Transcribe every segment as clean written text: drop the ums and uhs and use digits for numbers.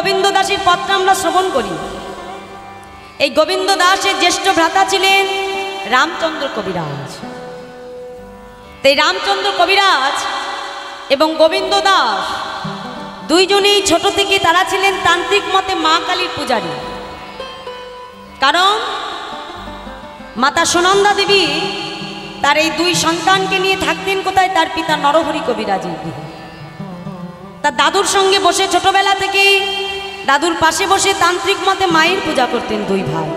গোবিন্দ দাসের পত্র আমরা শ্রবণ করি। এই গোবিন্দ দাসের জ্যেষ্ঠ ভ্রাতা ছিলেন রামচন্দ্র কবিরাজ। তাই রামচন্দ্র কবিরাজ এবং গোবিন্দ দাস দুইজনেই ছোট থেকে তারা ছিলেন তান্ত্রিক মতে মা কালীর পূজারী। কারণ মাতা সুনন্দা দেবী তার এই দুই সন্তানকে নিয়ে থাকতেন কোথায়? তার পিতা নরহরি কবিরাজের গৃহে। তার দাদুর সঙ্গে বসে ছোটবেলা থেকে দাদুর পাশে বসে তান্ত্রিক মতে মায়ের পূজা করতেন দুই ভাই।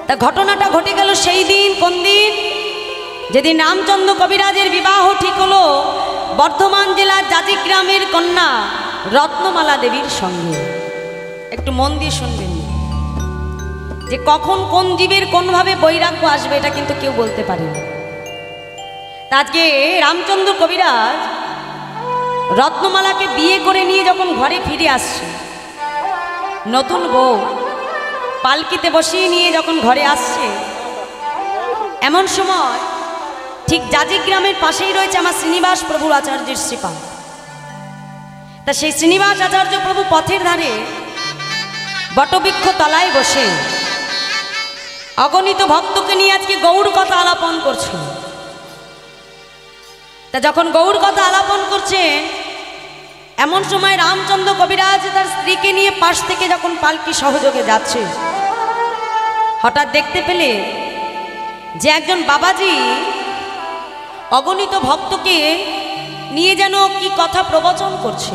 তা ঘটনাটা ঘটে গেল সেই দিন, কোন দিন? যেদিন রামচন্দ্র কবিরাজের বিবাহ ঠিক হলো বর্ধমান জেলার জাজিগ্রামের কন্যা রত্নমালা দেবীর সঙ্গে। একটু মন দিয়ে শুনবেন যে কখন কোন জীবের কোনভাবে বৈরাগ্য আসবে এটা কিন্তু কেউ বলতে পারে না। আজকে রামচন্দ্র কবিরাজ রত্নমালাকে বিয়ে করে নিয়ে যখন ঘরে ফিরে আসছে, নতুন বউ পালকিতে বসিয়ে নিয়ে যখন ঘরে আসছে, এমন সময় ঠিক জাজিগ্রামের পাশেই রয়েছে আমার শ্রীনিবাস প্রভু আচার্যের শ্রীপাদ। তা সেই শ্রীনিবাস আচার্য প্রভু পথের ধারে বটবৃক্ষ তলায় বসে অগণিত ভক্তকে নিয়ে আজকে গৌর কথা আলাপন করছে। তা যখন গৌর কথা আলাপন করছেন, এমন সময় রামচন্দ্র কবিরাজ তার স্ত্রীকে নিয়ে পাশ থেকে যখন পালকি সহযোগে যাচ্ছে, হঠাৎ দেখতে পেলে যে একজন বাবাজি অগণিত ভক্তকে নিয়ে যেন কি কথা প্রবচন করছে।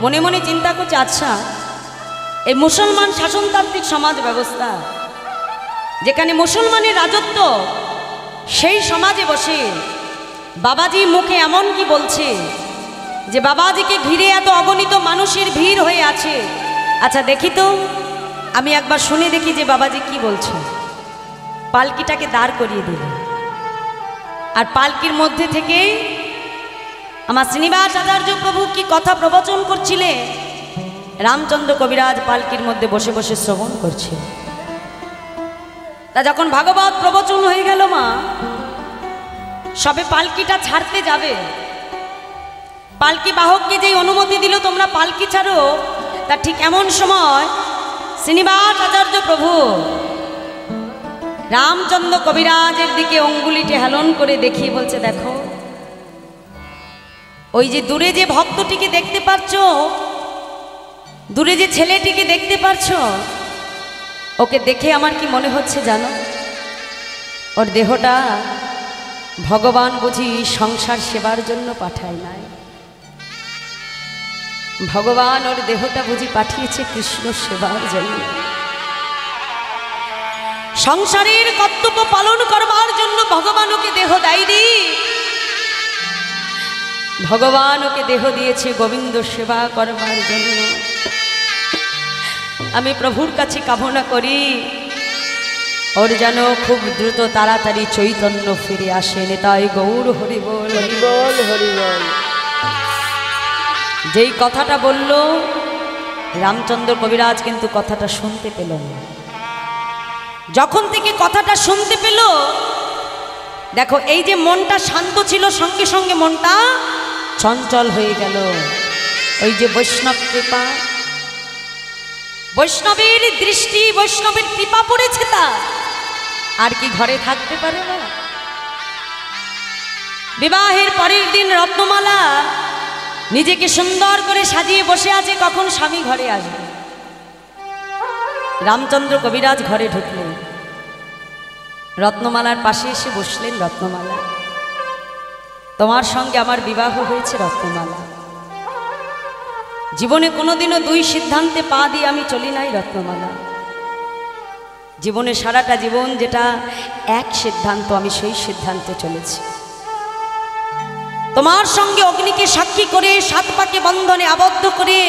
মনে মনে চিন্তা করছে, আচ্ছা এই মুসলমান শাসনতান্ত্রিক সমাজ ব্যবস্থা, যেখানে মুসলমানের রাজত্ব, সেই সমাজে বসে বাবাজি মুখে এমন কি বলছে যে বাবাজিকে ঘিরে এত অগণিত মানুষের ভিড় হয়ে আছে। আচ্ছা দেখি তো, আমি একবার শুনে দেখি যে বাবাজি কি বলছে। পালকিটাকে দাঁড় করিয়ে দিল, আর পালকির মধ্যে থেকে আমার শ্রীনিবাস আচার্য প্রভু কি কথা প্রবচন করছিলে রামচন্দ্র কবিরাজ পালকির মধ্যে বসে বসে শ্রবণ করছে। তা যখন ভাগবত প্রবচন হয়ে গেল, মা সবে পালকিটা ছাড়তে যাবে, পালকি বাহককে যেই অনুমতি দিল তোমরা পালকি ছাড়ো, তা ঠিক এমন সময় শ্রীনিবাস আচার্য প্রভু রামচন্দ্র কবিরাজের দিকে অঙ্গুলিটি হেলন করে দেখিয়ে বলছে, দেখো ওই যে দূরে যে ভক্তটিকে দেখতে পাচ্ছ, দূরে যে ছেলেটিকে দেখতে পাচ্ছ, ওকে দেখে আমার কি মনে হচ্ছে জানো? ওর দেহটা ভগবান বুঝি সংসার সেবার জন্য পাঠায় নাই, ভগবান ওর দেহটা বুঝি পাঠিয়েছে কৃষ্ণ সেবার জন্য, সংসারের কর্তব্য পালন করবার জন্য ভগবান ওকে দেহ দেয়নি। ভগবান ওকে দেহ দিয়েছে গোবিন্দ সেবা করবার জন্য। আমি প্রভুর কাছে কামনা করি ওর যেন খুব দ্রুত তাড়াতাড়ি চৈতন্য ফিরে আসে। নেতাই গৌর হরি বল, হরি বল, হরি বল। যেই কথাটা বলল রামচন্দ্র কবিরাজ কিন্তু কথাটা শুনতে পেল না। যখন থেকে কথাটা শুনতে পেল, দেখো এই যে মনটা শান্ত ছিল, সঙ্গে সঙ্গে মনটা চঞ্চল হয়ে গেল। ওই যে বৈষ্ণব কৃপা, বৈষ্ণবের দৃষ্টি, বৈষ্ণবের কৃপা পড়েছে, তা আর কি ঘরে থাকতে পারে না? বিবাহের পরের দিন রত্নমালা নিজেকে সুন্দর করে সাজিয়ে বসে আছে, কখন স্বামী ঘরে আসবে। রামচন্দ্র কবিরাজ ঘরে ঢুকলেন, রত্নমালার পাশে এসে বসলেন। রত্নমালা, তোমার সঙ্গে আমার বিবাহ হয়েছে রত্নমালা। জীবনে কোনোদিনও দুই সিদ্ধান্তে পা দিয়ে আমি চলি নাই রত্নমালা। জীবনে সারাটা জীবন যেটা এক সিদ্ধান্ত, আমি সেই সিদ্ধান্তে চলেছি। তোমার সঙ্গে অগ্নিকে সাক্ষী করে, সাত পাকে বন্ধনে আবদ্ধ করে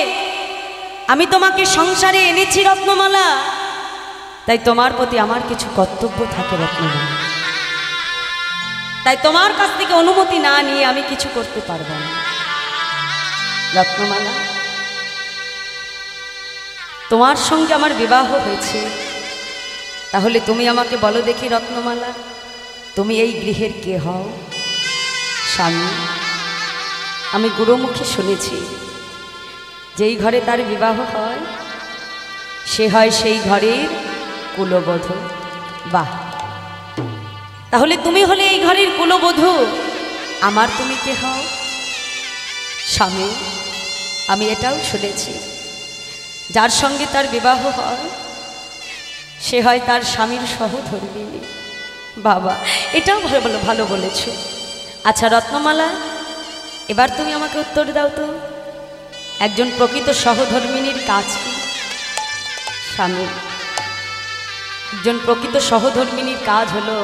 আমি তোমাকে সংসারে এনেছি রত্নমালা। তাই তোমার প্রতি আমার কিছু কর্তব্য থাকে রত্নমালা। তাই তোমার কাছ থেকে অনুমতি না নিয়ে আমি কিছু করতে পারবো না রত্নমালা। তোমার সঙ্গে আমার বিবাহ হয়েছে, তাহলে তুমি আমাকে বলো দেখি রত্নমালা, তুমি এই গৃহের কে হও? স্বামী, আমি গুরুমুখে শুনেছি যেই ঘরে তার বিবাহ হয় সে হয় সেই ঘরের কুলবধূ। বাহ, তাহলে তুমি হলে এই ঘরের কুলবধূ, আমার তুমি কে হও? স্বামী। আমি এটাও শুনেছি যার সঙ্গে তার বিবাহ হয় সে হয় তার স্বামীর সহধর্মিণী। বাবা, এটাও ভালো বলেছ। আচ্ছা রত্নমালা, এবার তুমি আমাকে উত্তর দাও তো, একজন প্রকৃত সহধর্মিণীর কাজ কি? স্বামী, একজন প্রকৃত সহধর্মিণীর কাজ হলো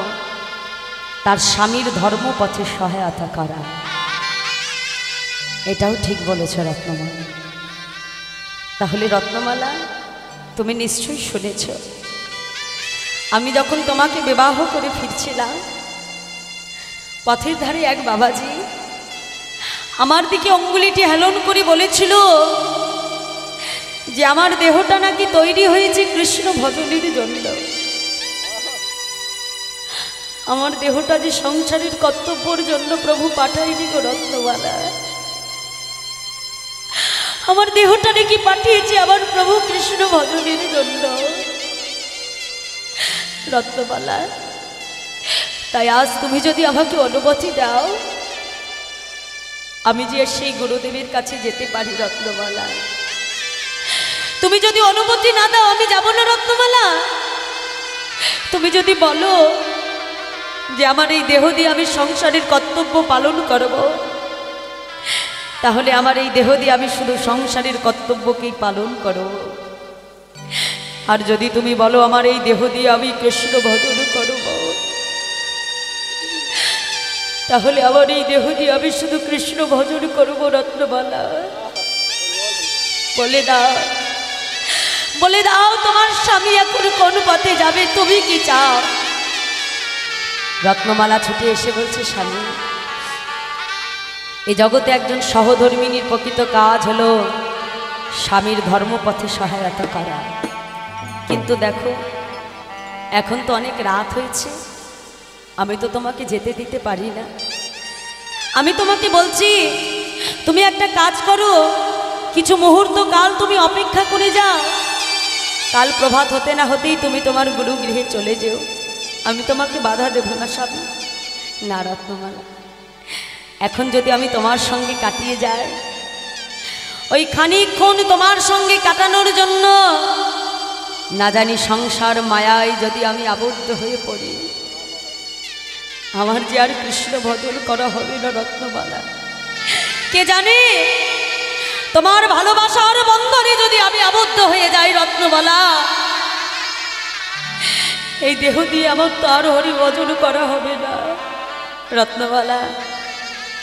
তার স্বামীর ধর্মপথে সহায়তা করা। এটাও ঠিক বলেছ রত্নমালা। তাহলে রত্নমালা, তুমি নিশ্চয়ই শুনেছ আমি যখন তোমাকে বিবাহ করে ফিরছিলাম পথের ধারে এক বাবাজি আমার দিকে অঙ্গুলিটি হেলন করে বলেছিল যে আমার দেহটা নাকি তৈরি হয়েছে কৃষ্ণ ভজনের জন্য। আমার দেহটা যে সংসারের কর্তব্যের জন্য প্রভু পাঠায়নি গো রত্নমালা, আমার দেহটা নাকি পাঠিয়েছে আমার প্রভু কৃষ্ণ ভজনের জন্য। রত্নমালা, তাই আজ তুমি যদি আমাকে অনুমতি দাও আমি যে সেই গুরুদেবের কাছে যেতে পারি। রত্নমালা, তুমি যদি অনুমতি না দাও আমি যাব না। রত্নমালা, তুমি যদি বলো যে আমার এই দেহ দিয়ে আমি সংসারের কর্তব্য পালন করব, তাহলে আমার এই দেহ দিয়ে আমি শুধু সংসারের কর্তব্যকেই পালন করব। আর যদি তুমি বলো আমার এই দেহ দিয়ে আমি কৃষ্ণ ভজন করব, তাহলে আমার এই দেহ দিয়ে আমি শুধু কৃষ্ণ ভজন করব। রত্নমালা, বলে দাও তোমার স্বামী এখন কোন পথে যাবে, তুমি কি চাও? রত্নমালা ছুটে এসে বলছে, স্বামী, এই জগতে একজন সহধর্মিণীর প্রকৃত কাজ হলো স্বামীর ধর্মপথে সহায়তা করা। কিন্তু দেখো এখন তো অনেক রাত হয়েছে, আমি তো তোমাকে যেতে দিতে পারি না। আমি তোমাকে বলছি তুমি একটা কাজ করো, কিছু মুহূর্ত কাল তুমি অপেক্ষা করে যাও, কাল প্রভাত হতে না হতেই তুমি তোমার গুরু গৃহে চলে যেও, আমি তোমাকে বাধা দেব না। স্বামী, না রত্নমালা, এখন যদি আমি তোমার সঙ্গে কাটিয়ে যাই, ওই খানিকক্ষণ তোমার সঙ্গে কাটানোর জন্য না জানি সংসার মায়ায় যদি আমি আবদ্ধ হয়ে পড়ি, আমার যে আর কৃষ্ণ ভজন করা হবে না। রত্নমালা, কে জানে তোমার ভালোবাসার বন্ধনে যদি আমি আবদ্ধ হয়ে যাই রত্নমালা, এই দেহ দিয়ে আমার তো আর হরি ভজন করা হবে না। রত্নমালা,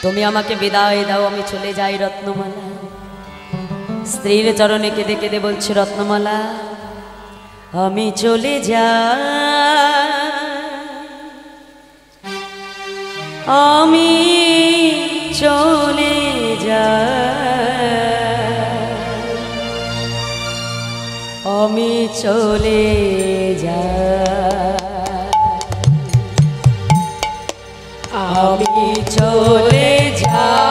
তুমি আমাকে বিদায় দাও, আমি চলে যাই। রত্নমালা স্ত্রীর চরণে কেঁদে কেঁদে বলছে, রত্নমালা আমি চলে যাই, আমি চলে যাই, আমি চলে যাই, আমি চলে যাই,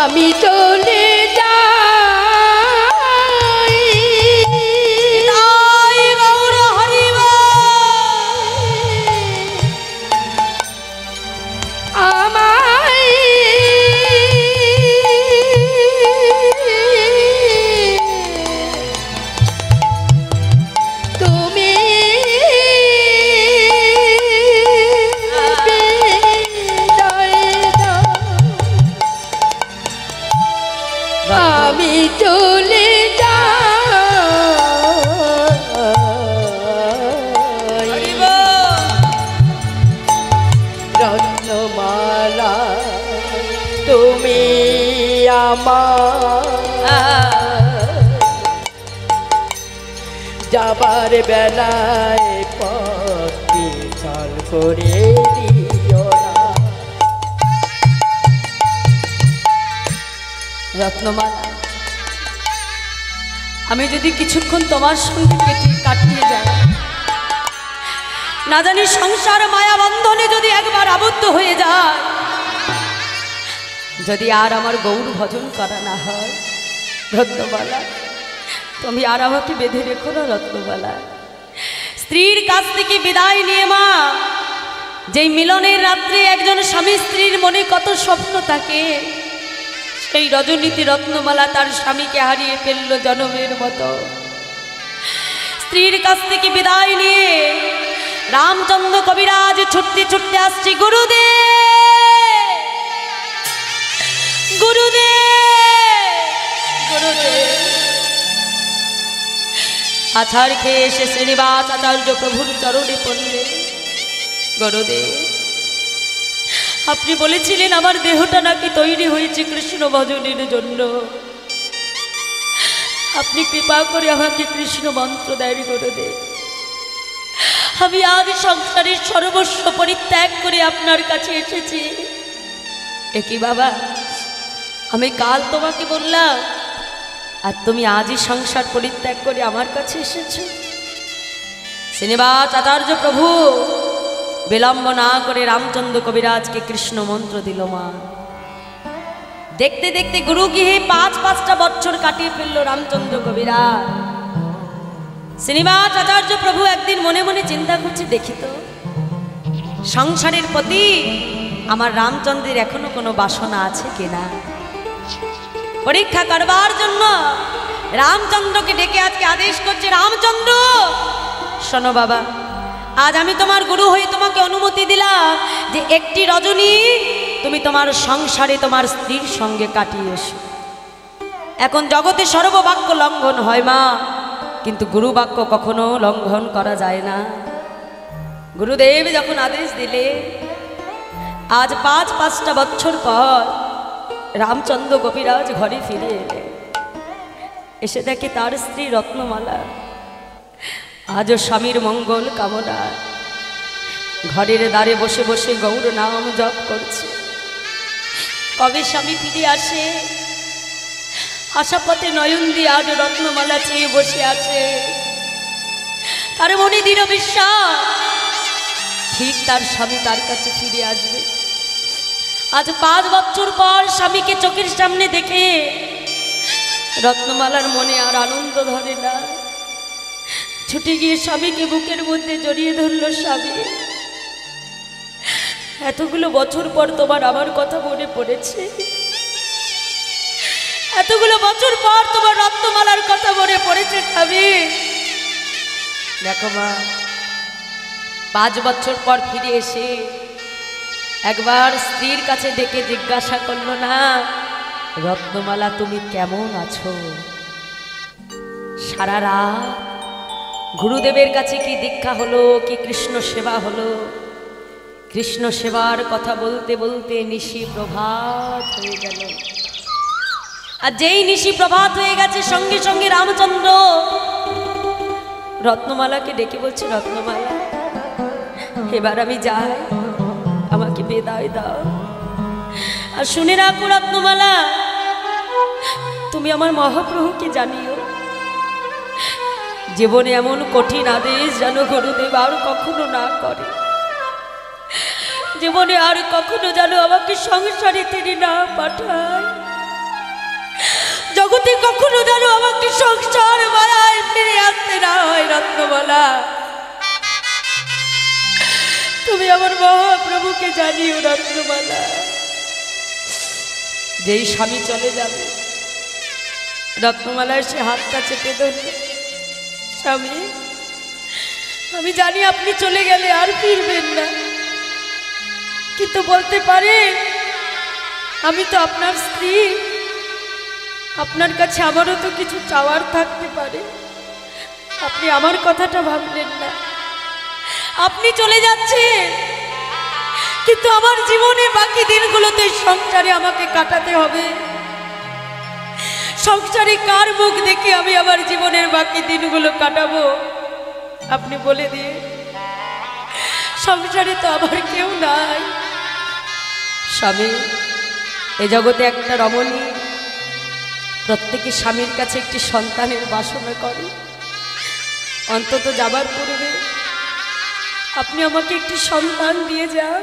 আমি চলে যাই, তাই গৌর হরিবল, আমায় তুমি বিদায় দাও, আমি চলে যাই। রত্নমালা তুমি আমার যাবার বেলায় পথে চাল করে দিও না। রত্নমালা, আমি যদি কিছুক্ষণ তোমার সঙ্গে কাটিয়ে যাই, না জানি সংসার মায়া বন্ধনে যদি একবার আবদ্ধ হয়ে যায়, যদি আর আমার গৌর ভজন করা না হয়, রত্নবালা তুমি আর আমাকে বেঁধে রেখো না রত্নবালা। স্ত্রীর কাছ থেকে বিদায় নিয়ে মা, যেই মিলনের রাত্রে একজন স্বামী স্ত্রীর মনে কত স্বপ্ন থাকে, সেই রজনীতি রত্নমালা তার স্বামীকে হারিয়ে ফেলল জনমের মতো। স্ত্রীর কাছ থেকে বিদায় নিয়ে রামচন্দ্র কবিরাজ ছুটতে ছুটতে আসছে, গুরুদেব গুরুদেব গুরুদেব। আছাড় খেয়ে এসে শ্রীনিবাস আচার্য প্রভুর চরণে পড়লে, গুরুদেব আপনি বলেছিলেন আমার দেহটা নাকি তৈরি হয়েছে কৃষ্ণ ভজনের জন্য, আপনি কৃপা করে আমাকে কৃষ্ণ মন্ত্র দেন গুরুদেব। আমি আজ সংসারের সর্বস্ব পরিত্যাগ করে আপনার কাছে এসেছি। একই বাবা, আমি কাল তোমাকে বললাম আর তুমি আজই সংসার পরিত্যাগ করে আমার কাছে এসেছো। শ্রীনিবাস আচার্য প্রভু বিলম্ব না করে রামচন্দ্র কবিরাজকে কৃষ্ণ মন্ত্র দিল মা। দেখতে দেখতে গুরুগৃহে ৫-৫টা বছর কাটিয়ে ফেলল রামচন্দ্র কবিরাজ। শ্রীনিবাস আচার্য প্রভু একদিন মনে মনে চিন্তা করছে, দেখি তো সংসারের প্রতি আমার রামচন্দ্রের এখনো কোনো বাসনা আছে কিনা। পরীক্ষা করবার জন্য রামচন্দ্রকে ডেকে আজকে আদেশ করছে, রামচন্দ্র শোনো বাবা, আজ আমি তোমার গুরু হয়ে তোমাকে অনুমতি দিলাম যে একটি রজনী তুমি তোমার সংসারে তোমার স্ত্রীর সঙ্গে কাটিয়ে এসো। এখন জগতে সর্ববাক্য লঙ্ঘন হয় মা, কিন্তু গুরু বাক্য কখনো লঙ্ঘন করা যায় না। গুরুদেব যখন আদেশ দিলে, আজ ৫-৫টা বছর পর রামচন্দ্র কবিরাজ ঘরে ফিরে এলে, এসে দেখে তার স্ত্রী রত্নমালা আজও স্বামীর মঙ্গল কামনা ঘরের দ্বারে বসে বসে গৌর নাম জপ করছে। কবে স্বামী ফিরে আসে আশাপথে নয়ন দিয়ে আজ রত্নমালা চেয়ে বসে আছে। তার মনে দৃঢ় বিশ্বাস ঠিক তার স্বামী তার কাছে ফিরে আসবে। আজ ৫ বছর পর স্বামীকে চোখের সামনে দেখে রত্নমালার মনে আর আনন্দ ধরে না। ছুটে গিয়ে স্বামীকে বুকের মধ্যে জড়িয়ে ধরল। স্বামী, এতগুলো বছর পর তোমার আমার কথা মনে পড়েছে, এতগুলো বছর পর তোমার রত্নমালার কথা মনে পড়েছে। স্বামী দেখো মা, ৫ বছর পর ফিরে এসে একবার স্ত্রীর কাছে ডেকে জিজ্ঞাসা করলো না, রত্নমালা তুমি কেমন আছো? সারা রাত গুরুদেবের কাছে কি দীক্ষা হলো, কি কৃষ্ণ সেবা হলো। কৃষ্ণ সেবার কথা বলতে বলতে নিশি প্রভাত হয়ে গেল। আর যেই নিশি প্রভাত হয়ে গেছে সঙ্গে সঙ্গে রামচন্দ্র রত্নমালাকে ডেকে বলছে, রত্নমালা এবার আমি যাই, আমাকে বিদায় দাও। আর শুনে রাখো রত্নমালা, তুমি আমার মহাপ্রভুকে জানিও, জীবনে এমন কঠিন আদেশ যেন গুরুদেব আর কখনো না করে। জীবনে আর কখনো যেন আমাকে সংসারে তিনি না পাঠায়। জগতে কখনো যেন আমাকে সংসার মায়ায় ফিরে আসতে না হয়। রত্নমালা তুমি আমার মহাপ্রভুকে জানিও। রত্নমালা, যেই স্বামী চলে যাবে, রত্নমালা সে হাতটা চেপে ধরবে। স্বামী, আমি জানি আপনি চলে গেলে আর ফিরবেন না, কিন্তু বলতে পারেন আমি তো আপনার স্ত্রী, আপনার কাছে আমারও তো কিছু চাওয়ার থাকতে পারে। আপনি আমার কথাটা ভাবলেন না। আপনি চলে যাচ্ছেন, কিন্তু আমার জীবনে বাকি দিনগুলোতে সংসারে আমাকে কাটাতে হবে। সংসারে কার মুখ দেখে আমি আমার জীবনের বাকি দিনগুলো কাটাবো আপনি বলে দিয়ে। সংসারে তো আমার কেউ নাই। স্বামী, এ জগতে একটা রমণী প্রত্যেকে স্বামীর কাছে একটি সন্তানের বাসনা করে। অন্তত যাবার পূর্বে আপনি আমাকে একটি সন্তান দিয়ে যান,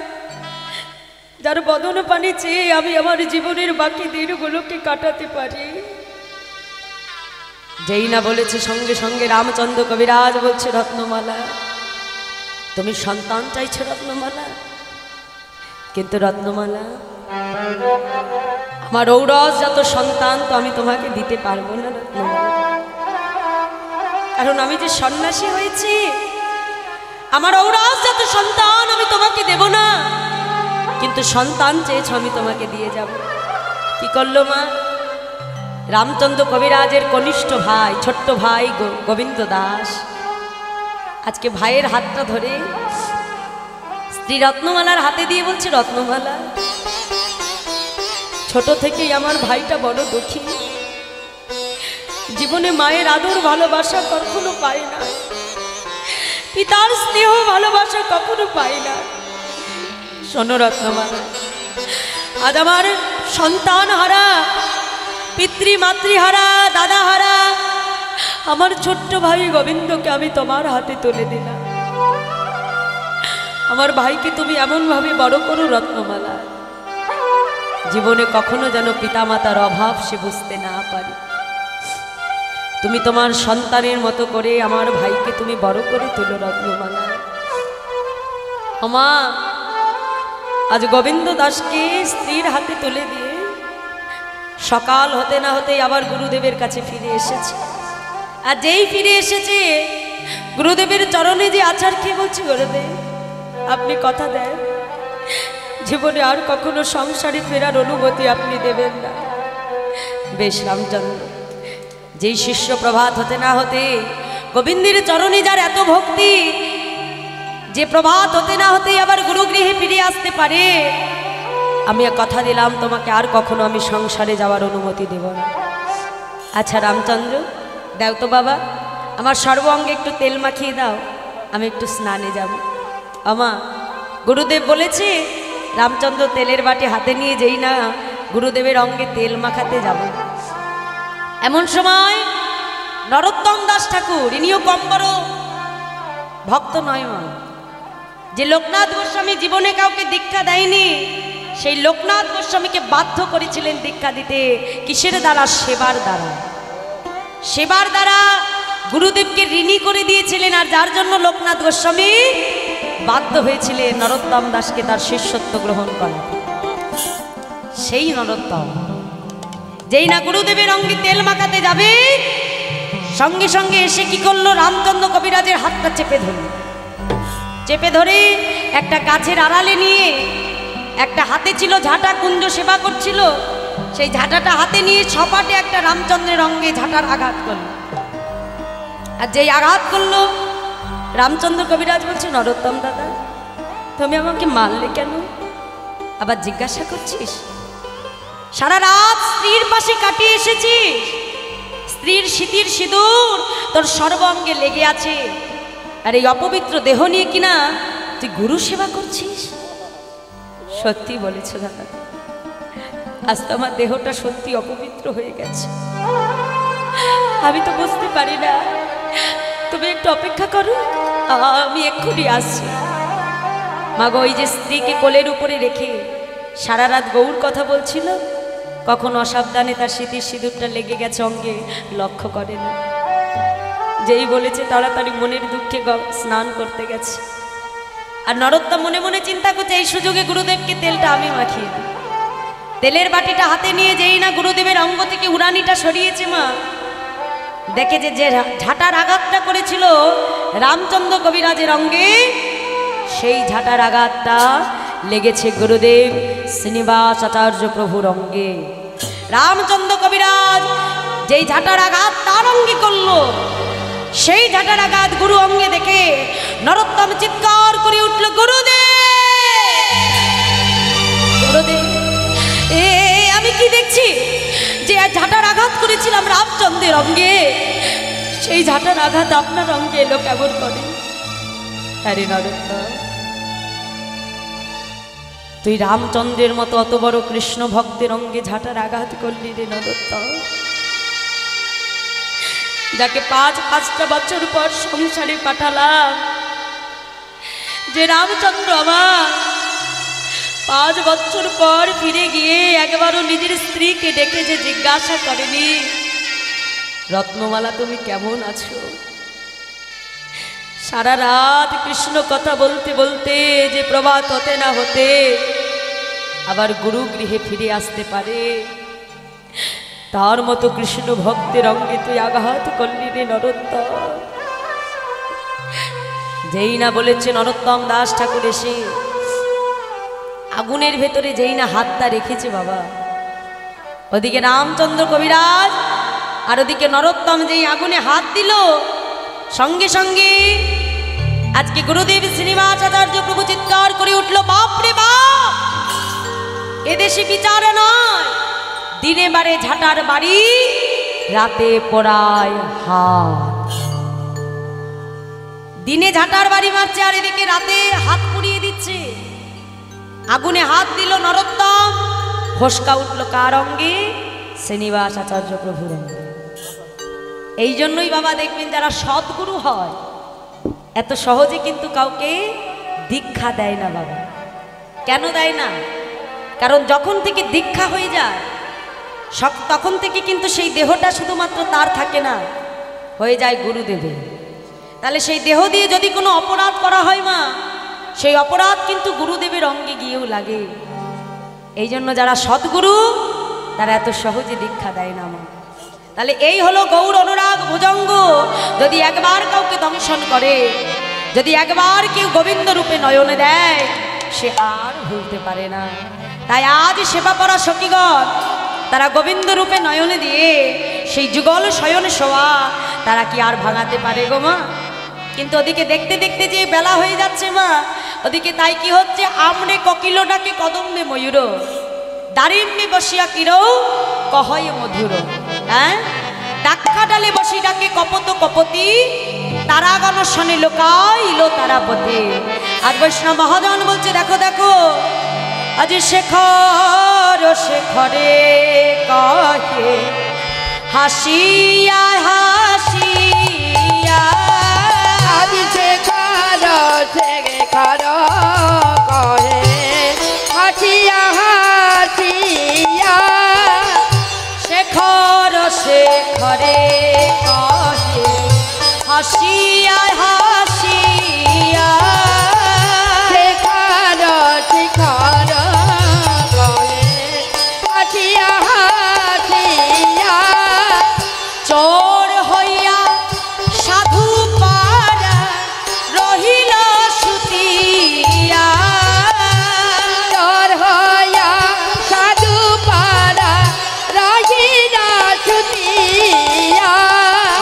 যার বদন পানি চেয়ে আমি আমার জীবনের বাকি দিনগুলোকে কাটাতে পারি। যেই না বলেছে সঙ্গে সঙ্গে রামচন্দ্র কবিরাজ বলছে, রত্নমালা তুমি সন্তান চাইছো রত্নমালা, কিন্তু রত্নমালা আমার ঔরস যত সন্তান তো আমি তোমাকে দিতে পারবো না রত্নমালা, কারণ আমি যে সন্ন্যাসী হয়েছি, আমার ঔরস যত সন্তান আমি তোমাকে দেব না, কিন্তু সন্তান চেয়েছ আমি তোমাকে দিয়ে যাব। কি করলো মা? রামচন্দ্র কবিরাজের কনিষ্ঠ ভাই, ছোট্ট ভাই গোবিন্দ দাস আজকে ভাইয়ের হাতটা ধরে স্ত্রী রত্নমালার হাতে দিয়ে বলছে, রত্নমালা ছোট থেকেই আমার ভাইটা বড় দুঃখী, জীবনে মায়ের আদর ভালোবাসা কখনো পায় না, পিতার স্নেহ ভালোবাসা কখনো পায় না। শোনো রত্নমালা, আজ আমার সন্তান হারা, পিতৃমাতৃহারা, দাদা হারা আমার ছোট্ট ভাই গোবিন্দকে আমি তোমার হাতে তুলে দিলাম। আমার ভাইকে তুমি এমনভাবে বড় করো রত্নমালা, জীবনে কখনো যেন পিতামাতার অভাব সে বুঝতে না পারে। তুমি তোমার সন্তানের মতো করে আমার ভাইকে তুমি বড় করে তুলো রত্নমালা। আমা আজ গোবিন্দ দাসকে স্ত্রীর হাতে তুলে দিয়ে সকাল হতে না হতেই আবার গুরুদেবের কাছে ফিরে এসেছে। আর যেই ফিরে এসেছে গুরুদেবের চরণে যে আচার খেয়ে বলছে, গুরুদেব আপনি কথা দেন জীবনে আর কখনো সংসারে ফেরার অনুমতি আপনি দেবেন না। বেশ রামচন্দ্র, যেই শিষ্য প্রভাত হতে না হতে গোবিন্দের চরণে যার এত ভক্তি, যে প্রভাত হতে না হতেই আবার গুরুগৃহে ফিরে আসতে পারে, আমি কথা দিলাম তোমাকে আর কখনো আমি সংসারে যাওয়ার অনুমতি দেব না। আচ্ছা রামচন্দ্র, দাও তো বাবা, আমার সর্বাঙ্গে একটু তেল মাখিয়ে দাও, আমি একটু স্নানে যাব। আমা গুরুদেব বলেছে রামচন্দ্র তেলের বাটি হাতে নিয়ে যেই না গুরুদেবের অঙ্গে তেল মাখাতে যাব, এমন সময় নরোত্তম দাস ঠাকুর, ইনিও কম বড় ভক্ত নয় মা, যে লোকনাথ গোস্বামী জীবনে কাউকে দীক্ষা দেয়নি, সেই লোকনাথ গোস্বামীকে বাধ্য করেছিলেন দীক্ষা দিতে। কিসের দ্বারা? সেবার দ্বারা। সেবার দ্বারা গুরুদেবকে ঋণী করে দিয়েছিলেন, আর যার জন্য লোকনাথ গোস্বামী বাধ্য হয়েছিলেন নরোত্তম দাসকে তার শিষ্যত্ব গ্রহণ করা। সেই নরোত্তম যেই না গুরুদেবের অঙ্গে তেল মাখাতে যাবে, সঙ্গে সঙ্গে এসে কি করলো, রামচন্দ্র কবিরাজের হাতটা চেপে ধরল। চেপে ধরে একটা গাছের আড়ালে নিয়ে, একটা হাতে ছিল ঝাঁটা, কুঞ্জ সেবা করছিল, সেই ঝাঁটাটা হাতে নিয়ে ছপাটে একটা রামচন্দ্রের অঙ্গে ঝাঁটার আঘাত করল। আর যেই আঘাত করলো, রামচন্দ্র কবিরাজ বলছে, নরোত্তম দাদা তুমি আমাকে মারলে কেন? আবার জিজ্ঞাসা করছিস? সারা রাত স্ত্রীর পাশে কাটিয়ে এসেছিস, স্ত্রীর স্মৃতির সিঁদুর তোর সর্বাঙ্গে লেগে আছে, আর এই অপবিত্র দেহ নিয়ে কিনা তুই গুরু সেবা করছিস? সত্যি বলেছ দাদা, আজ তো আমার দেহটা সত্যি অপবিত্র হয়ে গেছে, আমি তো বুঝতে পারি না, তুমি একটু অপেক্ষা করো, আমি এক্ষুনি আসছি। মা গো, ওই যে স্ত্রীকে কোলের উপরে রেখে সারা রাত গৌর কথা বলছিল, কখন অসাবধানে তার স্মৃতির সিঁদুরটা লেগে গেছে অঙ্গে, লক্ষ্য করে না। যেই বলেছে তাড়াতাড়ি মনের দুঃখে স্নান করতে গেছে। আর নরোত্তম মনে মনে চিন্তা করছে, এই সুযোগে গুরুদেবকে তেলটা আমি মাখিয়ে দিই। তেলের বাটিটা হাতে নিয়ে যেই না গুরুদেবের অঙ্গ থেকে উড়ানিটা সরিয়েছে মা, দেখে যে ঝাঁটার আঘাতটা করেছিল রামচন্দ্র কবিরাজের অঙ্গে, সেই ঝাঁটার আঘাতটা লেগেছে গুরুদেব শ্রীনিবাস আচার্য প্রভুর অঙ্গে। রামচন্দ্র কবিরাজ যেই ঝাঁটার আঘাত তার অঙ্গে করলো, সেই ঝাঁটার আঘাত গুরু অঙ্গে দেখে নরোত্তম চিৎকার করে উঠল, গুরুদেব গুরুদেব, আমি কি দেখছি যে ঝাঁটার আঘাত করেছিলাম রামচন্দ্রের অঙ্গে, সেই ঝাঁটার আঘাত আপনার অঙ্গে এলো কেমন করে? আরে নরোত্তম, তুই রামচন্দ্রের মতো অত বড় কৃষ্ণ ভক্তের অঙ্গে ঝাঁটার আঘাত করলি রে নরোত্তম, যাকে 5-5টা বছর পর সংসারে পাঠালাম, যে রামচন্দ্র আমার 5 বছর পর ফিরে গিয়ে একবারও নিজের স্ত্রীকে ডেকে যে জিজ্ঞাসা করেনি, রত্নমালা তুমি কেমন আছো? সারা রাত কৃষ্ণ কথা বলতে বলতে যে প্রভাত হতে না হতে আবার গুরু গৃহে ফিরে আসতে পারে, তার মতো কৃষ্ণ ভক্তের অঙ্গে তুই আঘাত করলি রে নরোত্তম। যেই না বলেছে নরোত্তম দাস ঠাকুর এসে আগুনের ভেতরে যেই না হাতটা রেখেছে বাবা, ওদিকে রামচন্দ্র কবিরাজ আর ওদিকে নরোত্তম যেই আগুনে হাত দিল, সঙ্গে সঙ্গে আজকে গুরুদেব শ্রীনিবাস আচার্য প্রভু চিৎকার করে উঠল, বাপরে বাপ, এদেশে বিচার নয়, দিনে বারে ঝাঁটার বাড়ি, রাতে পড়ায় হাত। দিনে ঝাঁটার বাড়ি মারছে আর এদিকে রাতে হাত পুড়িয়ে দিচ্ছে। আগুনে হাত দিল নরোত্তম, ফসকা উঠল কার অঙ্গে? শ্রীনিবাস আচার্য প্রভুর অঙ্গে। এই জন্যই বাবা দেখবেন যারা সদ্গুরু হয় এত সহজে কিন্তু কাউকে দীক্ষা দেয় না বাবা। কেন দেয় না? কারণ যখন থেকে দীক্ষা হয়ে যায় তখন থেকে কিন্তু সেই দেহটা শুধুমাত্র তার থাকে না, হয়ে যায় গুরুদেবের। তাহলে সেই দেহ দিয়ে যদি কোনো অপরাধ করা হয় মা, সেই অপরাধ কিন্তু গুরুদেবের অঙ্গে গিয়েও লাগে। এই জন্য যারা সদ্গুরু তারা এত সহজে দীক্ষা দেয় না মা। তাহলে এই হলো গৌর অনুরাগ ভুজঙ্গ। যদি একবার কাউকে দংশন করে, যদি একবার কেউ গোবিন্দ রূপে নয়নে দেয়, সে আর ভুলতে পারে না। তাই আজ সেবা করা সখীগণ তারা গোবিন্দ রূপে নয়নে দিয়ে সেই যুগল শয়নে শোয়া তারা কি আর ভাঙাতে পারে গো মা? কিন্তু ওদিকে দেখতে দেখতে যে বেলা হয়ে যাচ্ছে মা, ওদিকে তাই কি হচ্ছে, আমনে ককিল ডাকে কদম্বে ময়ূর, দারিম্বে বসিয়া কিরৌ কহয় মধুর। হ্যাঁ, ডাক্কা ডালে বসি ডাকে কপত কপতি, তারাগণ শনে লোকাইল তারাপতি। আজ বৈষ্ণব মহাজন বলছে, দেখো দেখো আজ শেখর শেখরে কহে হাসিয়া হাসিয়া, আজ শেখর শেখর কহে হাসিয়া হাসিয়া, শেখর শেখরে কহে হাসিয়া হাসিয়া, শেখর শেখর কহে হাসিয়া হাসিয়া, চোর হইয়া সাধু পারা রহিল সুতিয়া, চোর হইয়া সাধু পারা রহিল সুতিয়া,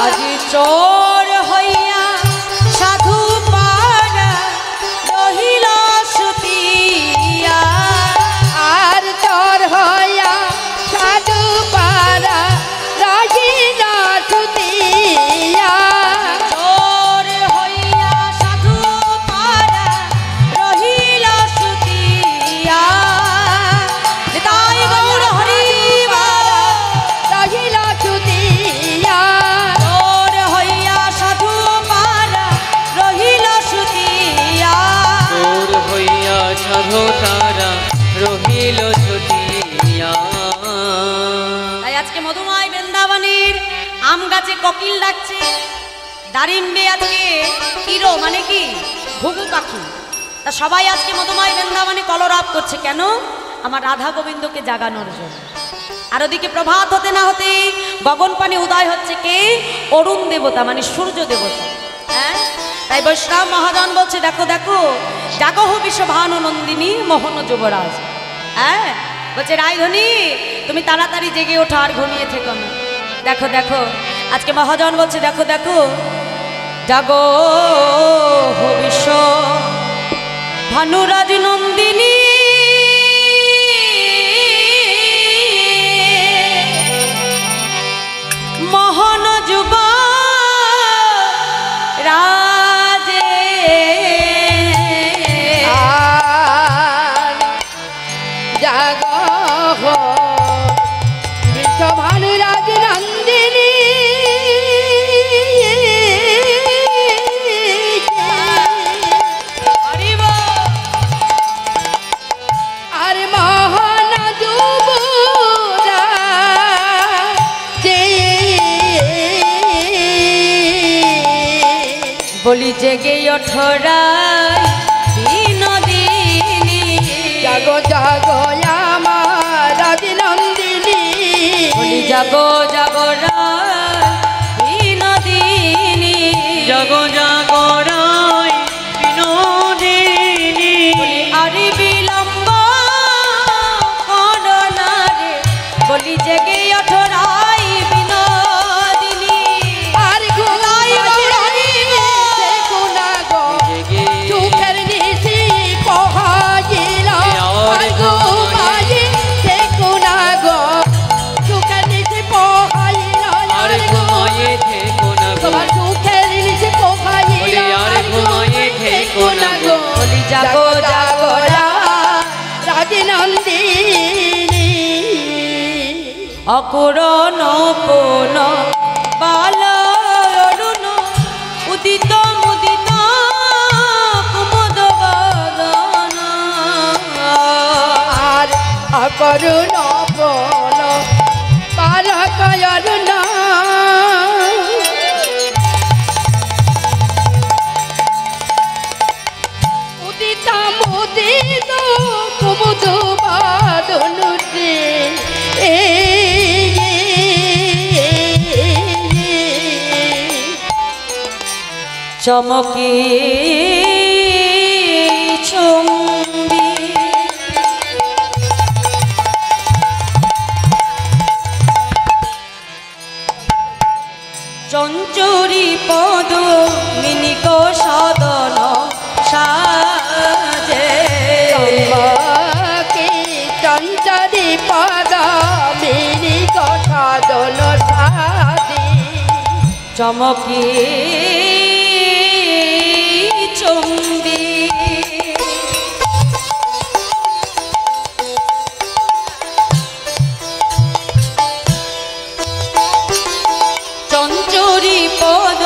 আজি চোর হইয়া সাধু পারা রহিল সুতিয়া, আর চোর হইয়া সাধু পারা রহিল সুতিয়া, চোর হইয়া সাধু পারা রহিল সুতিয়া, তাই গৌর হরি রহিল সুতিয়া, চোর হইয়া সাধু পারা রহিল সুতিয়া, চোর হইয়া সাধু তারা রহিল ছুটিয়া। তাই আজকে মধুময় বৃন্দাবনের আম গাছে কোকিল ডাকছে, দারিম্বে আজকে কিরো মানে কি ঘুঘু পাখি। তা সবাই আজকে মধুময় বৃন্দাবনে কলরব করছে কেন? আমার রাধা গোবিন্দকে জাগানোর জন্য। আর ওদিকে প্রভাত হতে না হতে গগন পানে উদয় হচ্ছে কে? অরুণ দেবতা মানে সূর্য দেবতা। হ্যাঁ, তাই বৈষ্ণব মহাজন বলছে, দেখো দেখো জাগহ বিশ্বভানু নন্দিনী মোহন যুবরাজ। হ্যাঁ, বলছে রায়ধনী তুমি তাড়াতাড়ি জেগে ওঠো, আর ঘুমিয়ে থেকো না। দেখো দেখো আজকে মহাজন বলছে, দেখো দেখো জাগো বিশ্ব ভানুরাজ নন্দিনী, মোহন যুব রাজে, আর জাগ বিশ্বভানুরাজ নন্দিনী, হরিব জেগে ওঠরাই বিনোদিনী জাগো জাগো আমার রাজনন্দিনী বলি জাগো জাগো রাই বিনোদিনী জাগো জাগো রাই বিনোদিনী আরে বিলম্ব করো না রে বলি জেগে ওঠরাই বিনোদিনী আর ঘুমাই দেখো না গো চোখের নিশি পোহাইল আর ঘুমাই দেখো না গো চোখের নিশি পোহাইল আর ঘুমায়ে থেকো না গো তোমার চোখের নিশি পোহাইল আর ঘুমায়ে থেকো না গো বলি জাগো জাগো রাজনন্দিনী অকুরণ কোন বাল অরুণ উদিত মুদিত কুমুদ বদন আর অকরুণ বল বালক অরুণ উদিত মুদিত কুমুদ বদন রে চমকি চুম্বি চঞ্চুরি পদ মিনিক সদন সাজে চম্বকে চঞ্চরি পদ মিনি সাধন সাধি চমকি চুম্বি চঞ্চুরি পদ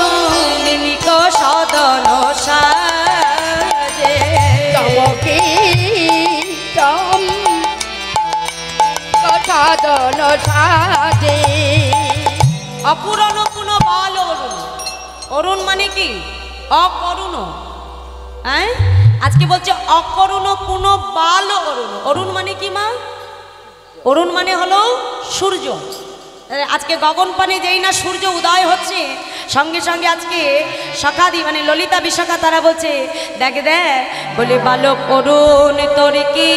মিনিক সদন সাজে চমকে চম সাধন সাধে অপূরণ কোন বাল অরুণ অরুণ মানে কি অকরুণ হ্যাঁ আজকে বলছে অকরুণ কোন বাল অরুণ অরুণ মানে কি মা অরুণ মানে হলো সূর্য আজকে গগন পানে যেই না সূর্য উদয় হচ্ছে সঙ্গে সঙ্গে আজকে সখাদি মানে ললিতা বিশাখা তারা বলছে দেখ দেখ বলে বালক অরুণ তোর কি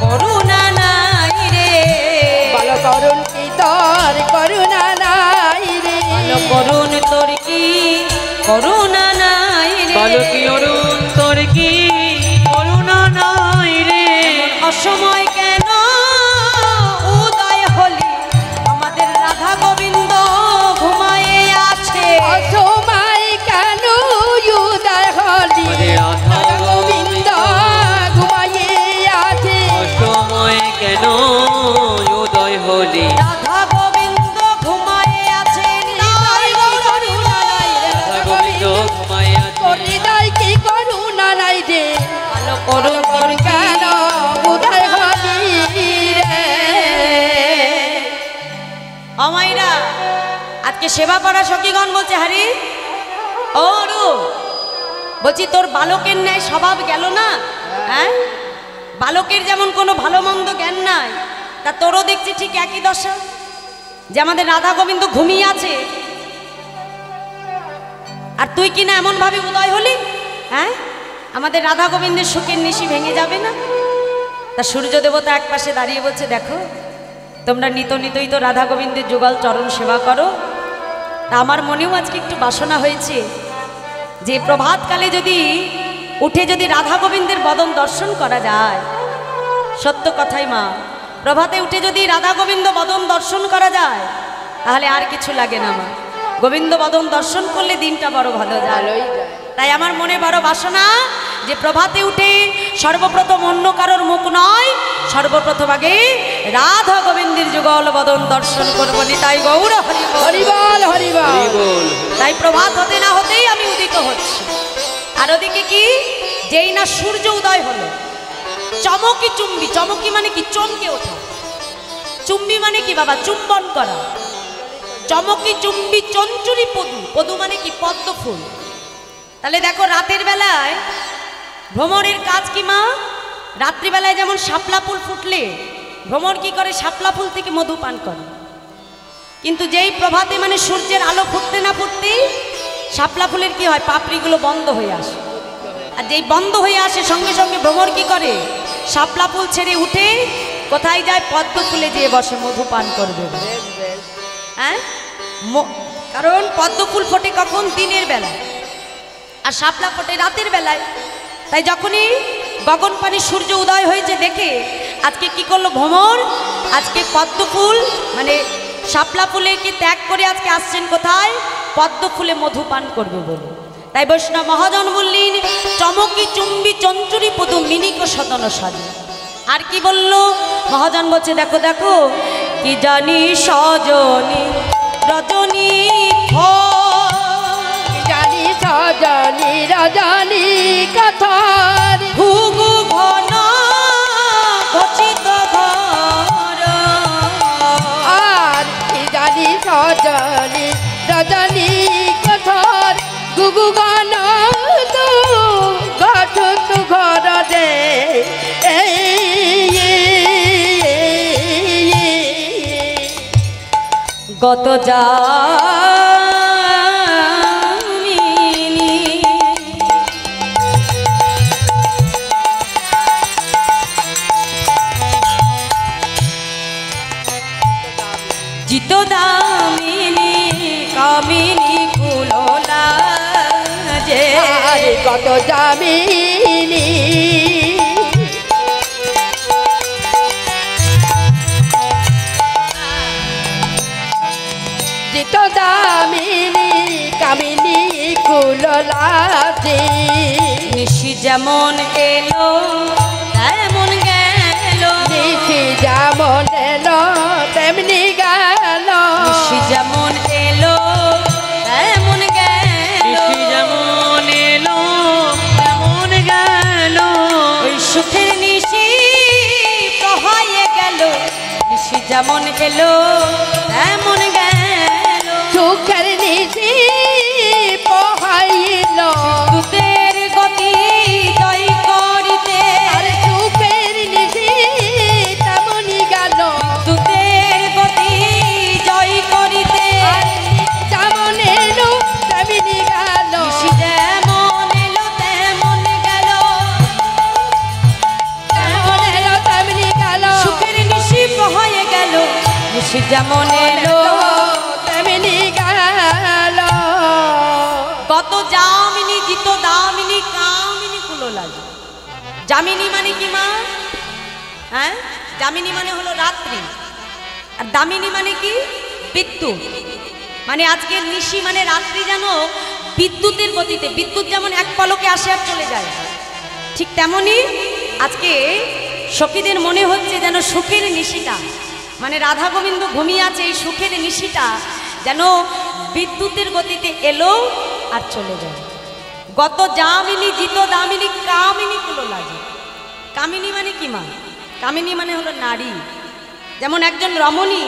করুণা নাই রে বল করুণ কি তোর করুণা নাই রে বালক অরুণ তোর কি করুণা নাই রে বালকি অরুণ তোর কি করুণা নাই রে অসময় কেন উদয় হলি আমাদের রাধা গোবিন্দ ঘুমায়ে আছে অসময় কেন উদয় হলি আমাদের রাধা গোবিন্দ ঘুমাইয়ে আছে অসময় কেন উদয় হলি রাধা গোবিন্দ ঘুমায়ে আছে নিতাই গৌর নিতাই রাধা গোবিন্দ ঘুমায় আছে হৃদয় কি করুণা নাই রে ভালো করুন তোর কেন উদয় হলি রে অমাইরা আজকে সেবা করা সখীগণ বলছে হারি ও রু বলছি তোর বালকের ন্যায় স্বভাব গেল না হ্যাঁ বালকের যেমন কোনো ভালো মন্দ জ্ঞান নাই তা তোরও দেখছি ঠিক একই দশা যে আমাদের রাধা গোবিন্দ ঘুমিয়ে আছে আর তুই কিনা এমন ভাবে উদয় হলি হ্যাঁ আমাদের রাধা গোবিন্দের সুখের নিশি ভেঙে যাবে না তা সূর্য দেবতা এক পাশে দাঁড়িয়ে বলছে দেখো তোমরা নিতই তো রাধা গোবিন্দের যুগল চরণ সেবা করো তা আমার মনেও আজকে একটু বাসনা হয়েছে যে প্রভাতকালে যদি উঠে যদি রাধা গোবিন্দের বদন দর্শন করা যায় সত্য কথাই মা প্রভাতে উঠে যদি রাধা গোবিন্দ বদন দর্শন করা যায় তাহলে আর কিছু লাগে না মা গোবিন্দ বদন দর্শন করলে দিনটা বড় ভালো যায় ভালোই যায় তাই আমার মনে বড় বাসনা যে প্রভাতে উঠে সর্বপ্রথম অন্য কারোর মুখ নয় সর্বপ্রথম আগে রাধা গোবিন্দের যুগল বদন দর্শন করবো নিতাই গৌর হরি বল। হরিবল হরিবল হরি বল তাই প্রভাত হতে না হতেই আমি উদিত হচ্ছি আর ওদিকে কি যেই না সূর্য উদয় হলো চমকি চুম্বি চমকি মানে কি চমকে ওঠা চুম্বি মানে কি বাবা চুম্বন করা চমকি চুম্বি চঞ্চুরি পদু পদু মানে কি পদ্ম ফুল তাহলে দেখো রাতের বেলায় ভ্রমরের কাজ কি মা? রাত্রিবেলায় যেমন শাপলা ফুল ফুটলে ভ্রমর কি করে? শাপলা ফুল থেকে মধু পান করে। কিন্তু যেই প্রভাতে মানে সূর্যের আলো ফুটতে না ফুটতেই শাপলা ফুলের কি হয়? পাপড়িগুলো বন্ধ হয়ে আসে। আর যেই বন্ধ হয়ে আসে সঙ্গে সঙ্গে ভ্রমর কি করে? শাপলা ফুল ছেড়ে উঠে কোথায় যায়? পদ্ম ফুলে যেয়ে বসে মধু পান করবে। হ্যাঁ, কারণ পদ্ম ফুল ফোটে কখন? দিনের বেলায়, আর শাপলা ফোটে রাতের বেলায়। তাই যখনই গগন পানে সূর্য উদয় হয়েছে দেখে আজকে কি করলো ভ্রমর? আজকে পদ্ম ফুল মানে শাপলা ফুলেকে ত্যাগ করে আজকে আসছেন কোথায়? পদ্ম ফুলে মধু পান করবে বলে। তাই বৈষ্ণব মহাজন বললেন, চমকি চুম্বি চঞ্চুরি পদু মিনিক সদন সাজে। আর কি বলল মহাজন? বলছে দেখো দেখো, কি জানি সজনী রজনী জানি সজনী রজনী কথার ঘুঘু ঘন ঘোষিত ঘর। আর কি জানি সজনী রজনী কথার গুগু গান তু গঠত ঘর দে। গত যামিনী জিত দামিনী কামিনী কুলোলা যে। আরে কত জামিনী জিত দামিনী কামিনী কুললাজি। নিশি যেমন এলো তেমন গেল, নিশি যেমন এলো তেমনি গেল। নিশি যেমন এলো তেমন গেল, নিশি যেমন এলো তেমন গেল। ওই সুখের নিশি প্রহায়ে গেল। নিশি যেমন এলো তেমন গেল, সুখের নিশি পোহাইল। দুতের গতি জয় করিতে, আরে সুখের নিশি তেমনি গেল। দুতের গতি জয় করিতে। যেমন এলো তেমনি গেল। নিশি যেমন এলো তেমন গেল, যেমন এলো তেমনি গেল। সুখের নিশি প্রহয়ে গেল। নিশি যেমন এলো তেমনি গেল। কত যামিনী জিত দামিনী কামিনী কুলো লাগে। যামিনী মানে কি মা? হ্যাঁ, যামিনী মানে হলো রাত্রি, আর দামিনী মানে কি? বিদ্যুৎ। মানে আজকে নিশি মানে রাত্রি যেন বিদ্যুতের গতিতে, বিদ্যুৎ যেমন এক পলকে আসে আর চলে যায়, ঠিক তেমনি আজকে সখীদের মনে হচ্ছে যেন সুখের নিশিটা মানে রাধা গোবিন্দ ঘুমিয়ে আছে, এই সুখের নিশিটা যেন বিদ্যুতের গতিতে এলো আর চলে যায়। গত যামিনী জিত দামিনী কামিনী কুলো লাগে। কামিনী মানে কি মা? কামিনী মানে হলো নারী। যেমন একজন রমণী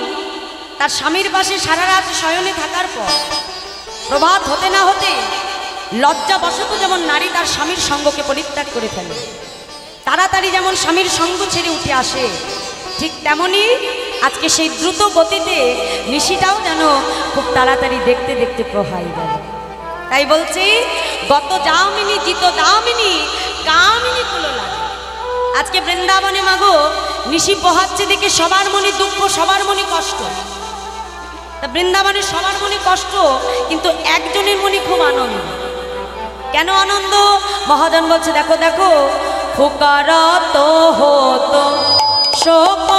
তার স্বামীর পাশে সারা রাত শয়নে থাকার পর প্রভাত হতে না হতে লজ্জাবশত যেমন নারী তার স্বামীর সঙ্গকে পরিত্যাগ করে ফেলে, তাড়াতাড়ি যেমন স্বামীর সঙ্গ ছেড়ে উঠে আসে, ঠিক তেমনি আজকে সেই দ্রুত গতিতে নিশিটাও যেন খুব তাড়াতাড়ি দেখতে দেখতে প্রহাই গেল। তাই বলছি গত যামিনী জিত দামিনী কামিনী কুলো লাগে। আজকে বৃন্দাবনে মাগো নিশি পোহাচ্ছে দেখে সবার মনে দুঃখ, সবার মনে কষ্ট। তা বৃন্দাবনে সবার মনে কষ্ট, কিন্তু একজনের মনে খুব আনন্দ। কেন আনন্দ? মহাজন বলছে দেখো দেখো, ফুকারত হতো শোক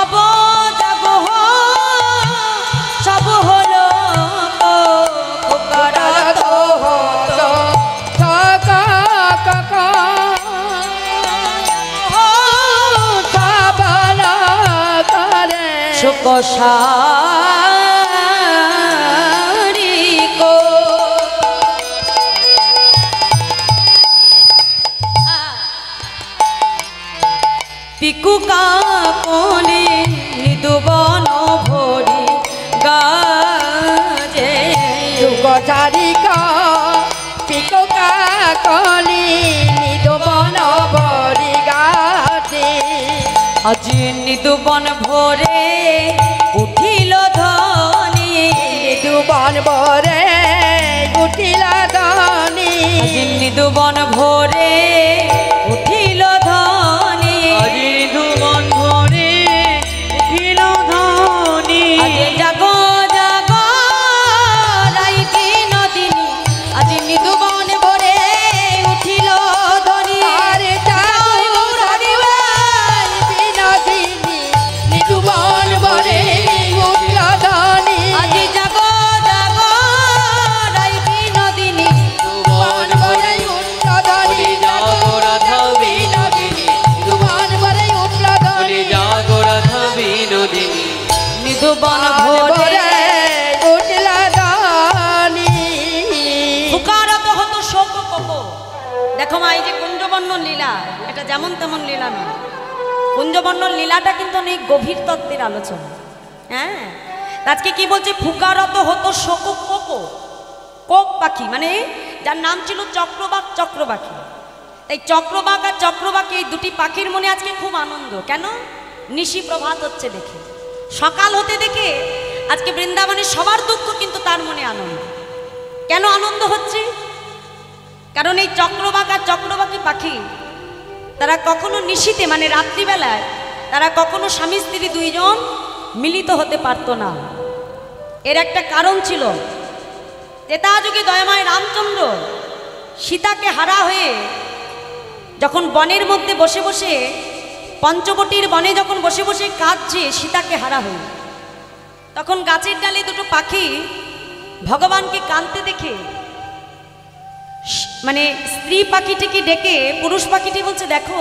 অবজাগ সব হলো, ফুকারত হতো শোক সারিকো। পিকু কাকলি নিদুবন ভরি গাজে। চারিকা আজি নিদুবন ভোরে উঠিল ধ্বনি, নিদুবন ভোরে উঠিল ধ্বনি, আজি নিদুবন ভোরে উঠিল ধ্বনি, আজি নিদুবন ভোরে উঠিল ধ্বনি, আজি জাগো জাগো রাই বিনোদিনী, আজি নিদুবন ভোরে উঠিল ধ্বনি, আরে জাগো রাই বিনোদিনী, নিদুবন ভোরে উঠিল ধ্বনি, আজি জাগো জাগো রাই বিনোদিনী, নিদুবন ভোরে উঠিল ধ্বনি, জাগো রাধা বিনোদিনী, নিদুবন ভোরে উঠিল ধ্বনি, জাগো রাধা বিনোদিনী, নিদুবন ভোরে ভোরে উঠিল ধ্বনি। পুকারত হতো শোক কোপ। দেখো মা, এই যে কুঞ্জবর্ণ লীলা, এটা যেমন তেমন লীলা নয়। কুঞ্জবর্ণ লীলাটা কিন্তু অনেক গভীর তত্ত্বের আলোচনা। হ্যাঁ, আজকে কি বলছে? ফুকারত হতো শোক কোপ। কোক পাখি মানে যার নাম ছিল চক্রবাক চক্রবাকী। এই চক্রবাক আর চক্রবাকী এই দুটি পাখির মনে আজকে খুব আনন্দ। কেন? নিশি প্রভাত হচ্ছে দেখে, সকাল হতে দেখে আজকে বৃন্দাবনে সবার দুঃখ, কিন্তু তার মনে আনন্দ। কেন আনন্দ হচ্ছে? কারণ এই চক্রবাক আর চক্রবাকী পাখি তারা কখনো নিশীতে মানে রাত্রিবেলায় তারা কখনো স্বামী স্ত্রী দুইজন মিলিত হতে পারত না। এর একটা কারণ ছিল, ত্রেতাযুগে দয়াময় রামচন্দ্র সীতাকে হারা হয়ে যখন বনের মধ্যে বসে বসে, পঞ্চবটির বনে যখন বসে বসে কাঁদছে সীতাকে হারা হয়ে, তখন গাছের ডালে দুটো পাখি ভগবানকে কাঁদতে দেখে মানে স্ত্রী পাখিটিকে ডেকে পুরুষ পাখিটি বলছে, দেখো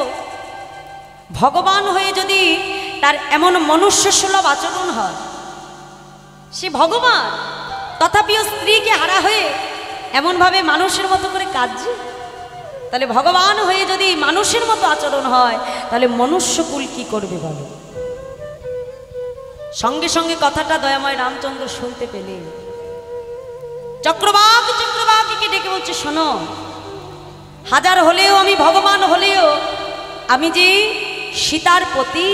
ভগবান হয়ে যদি তার এমন মনুষ্য সুলভ আচরণ হয়, সে ভগবান, তথাপিও স্ত্রীকে হারা হয়ে এমনভাবে মানুষের মতো করে কাঁদছে, তাহলে ভগবান হয়ে যদি মানুষের মতো আচরণ হয়, তাহলে মনুষ্যকুল কি করবে বলো? সঙ্গে সঙ্গে কথাটা দয়াময় রামচন্দ্র শুনতে পেলে চক্রবাক চক্রবাকীকে ডেকে বলছে, শোনো, হাজার হলেও আমি ভগবান হলেও আমি যে সীতার পতি,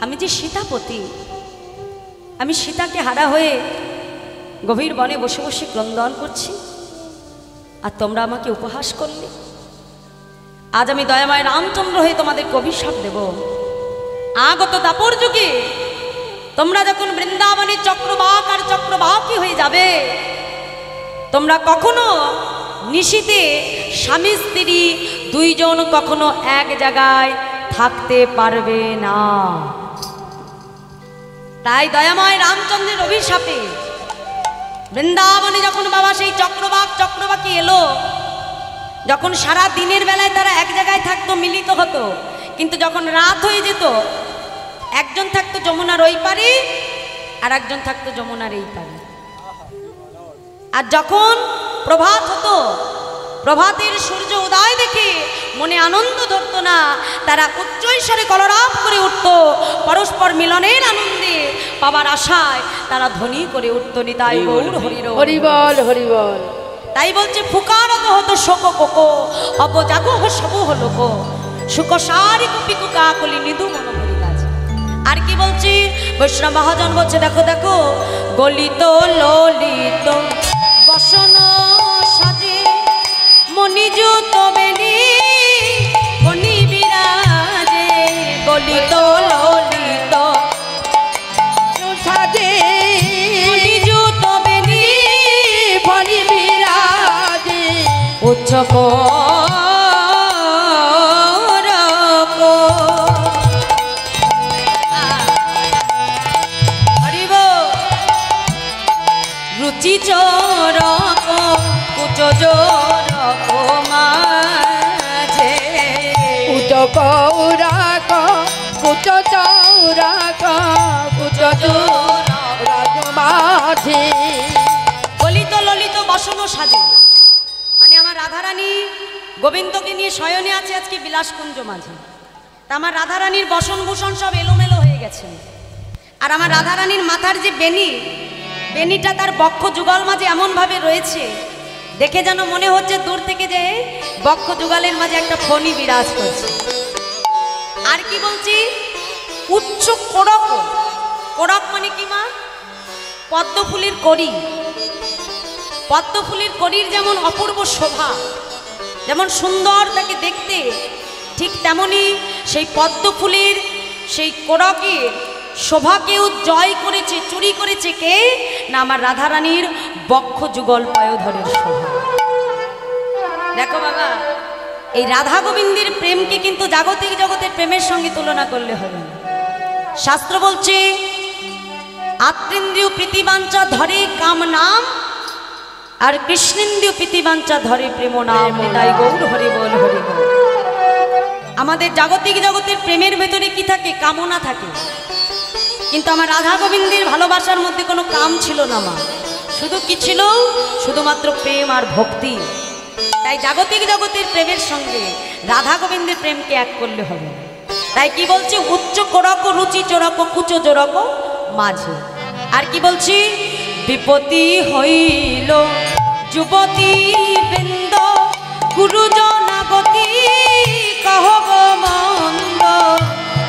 আমি যে সীতাপতি, আমি সীতাকে হারা হয়ে গভীর বনে বসে বসে ক্রন্দন করছি, আর তোমরা আমাকে উপহাস করলে। আজ আমি দয়াময় রামচন্দ্র হয়ে তোমাদেরকে অভিশাপ দেব। আগত দাপর যুগে তোমরা যখন বৃন্দাবনে চক্রবাক আর চক্রবাকী হয়ে যাবে, তোমরা কখনো নিশীতে স্বামী স্ত্রী দুইজন কখনো এক জায়গায় থাকতে পারবে না। তাই দয়াময় রামচন্দ্রের অভিশাপে বৃন্দাবনে যখন বাবা সেই চক্রবাক চক্রবাকী এলো, যখন সারা দিনের বেলায় তারা এক জায়গায় থাকতো, মিলিত হতো, কিন্তু যখন রাত হয়ে যেত, একজন থাকতো যমুনার ওই পারে আর একজন থাকতো যমুনার এই পারে। আর যখন প্রভাত হতো, প্রভাতের সূর্য উদয় দেখে মনে আনন্দ ধরতো না, তারা উচ্চৈস্বরে কলরব করে উঠত, পরস্পর মিলনের আনন্দে পাবার আশায় তারা ধ্বনি করে উঠত, নিতাই গৌর হরির হরিবল হরিবল। তাই বলছে ফুকারত হতো শোক কোকো, অপজাগো সবু হলো কো, সুখ সারি কুপিকু কাকলি নিদু মন ভরি গাছ। আর কি বলছি? বৈষ্ণব মহাজন বলছে, দেখো দেখো, গলিত ললিত বসন সাজে মণিযুত বেনি ফণি বিরাজে, গলিত ললিত সাজে মণিযুত বেনি ফণি বিরাজে, উচ্চক রুচি চরক কুচ জোরক মাঝে, কুচ কৌরাক কুচ চৌরাক কুচ জোরাক মাঝে। ললিত ললিত বসন সাজে মানে আমার রাধারানী গোবিন্দকে নিয়ে শয়নে আছে আজকে বিলাসকুঞ্জ মাঝে। তা আমার রাধারানীর বসন ভূষণ সব এলোমেলো হয়ে গেছে, আর আমার রাধারানীর মাথার যে বেনি, বেনিটা তার বক্ষ যুগল মাঝে এমনভাবে রয়েছে, দেখে যেন মনে হচ্ছে দূর থেকে যে বক্ষ যুগলের মাঝে একটা ফণি বিরাজ করছে। আর কি বলছি? উচ্চ কোড়ক। কোড়ক মানে কি মা? পদ্মফুলের কড়ি। পদ্মফুলের কড়ির যেমন অপূর্ব শোভা, যেমন সুন্দর তাকে দেখতে, ঠিক তেমনি সেই পদ্মফুলের সেই কোড়কের শোভাকেও জয় করেছে, চুরি করেছে কে? না আমার রাধারানীর বক্ষ যুগল পয়োধরের শোভা। দেখো বাবা, এই রাধা গোবিন্দের প্রেমকে কিন্তু জাগতিক জগতের প্রেমের সঙ্গে তুলনা করলে হবে না। শাস্ত্র বলছে আত্মেন্দ্রিয় প্রীতিবাঞ্ছা ধরে কাম নাম, আর কৃষ্ণেন্দ্রিয় প্রীতিবাঞ্ছা ধরে প্রেম নাম। তাই গৌর হরি বল, হরি বল। আমাদের জাগতিক জগতের প্রেমের ভেতরে কি থাকে? কামনা থাকে। কিন্তু আমার রাধা গোবিন্দের ভালোবাসার মধ্যে কোনো কাম ছিল না মা, শুধু কি ছিল? শুধুমাত্র প্রেম আর ভক্তি। তাই জাগতিক জগতের প্রেমের সঙ্গে রাধা গোবিন্দের প্রেমকে এক করলে হবে। তাই কি বলছে? উচ্চ কোরক রুচি চোরক কুচো জোরক মাঝে। আর কি বলছি? বিপত্তি হইল যুবতী বৃন্দ, গুরুজনাগতি কহব মন্দ।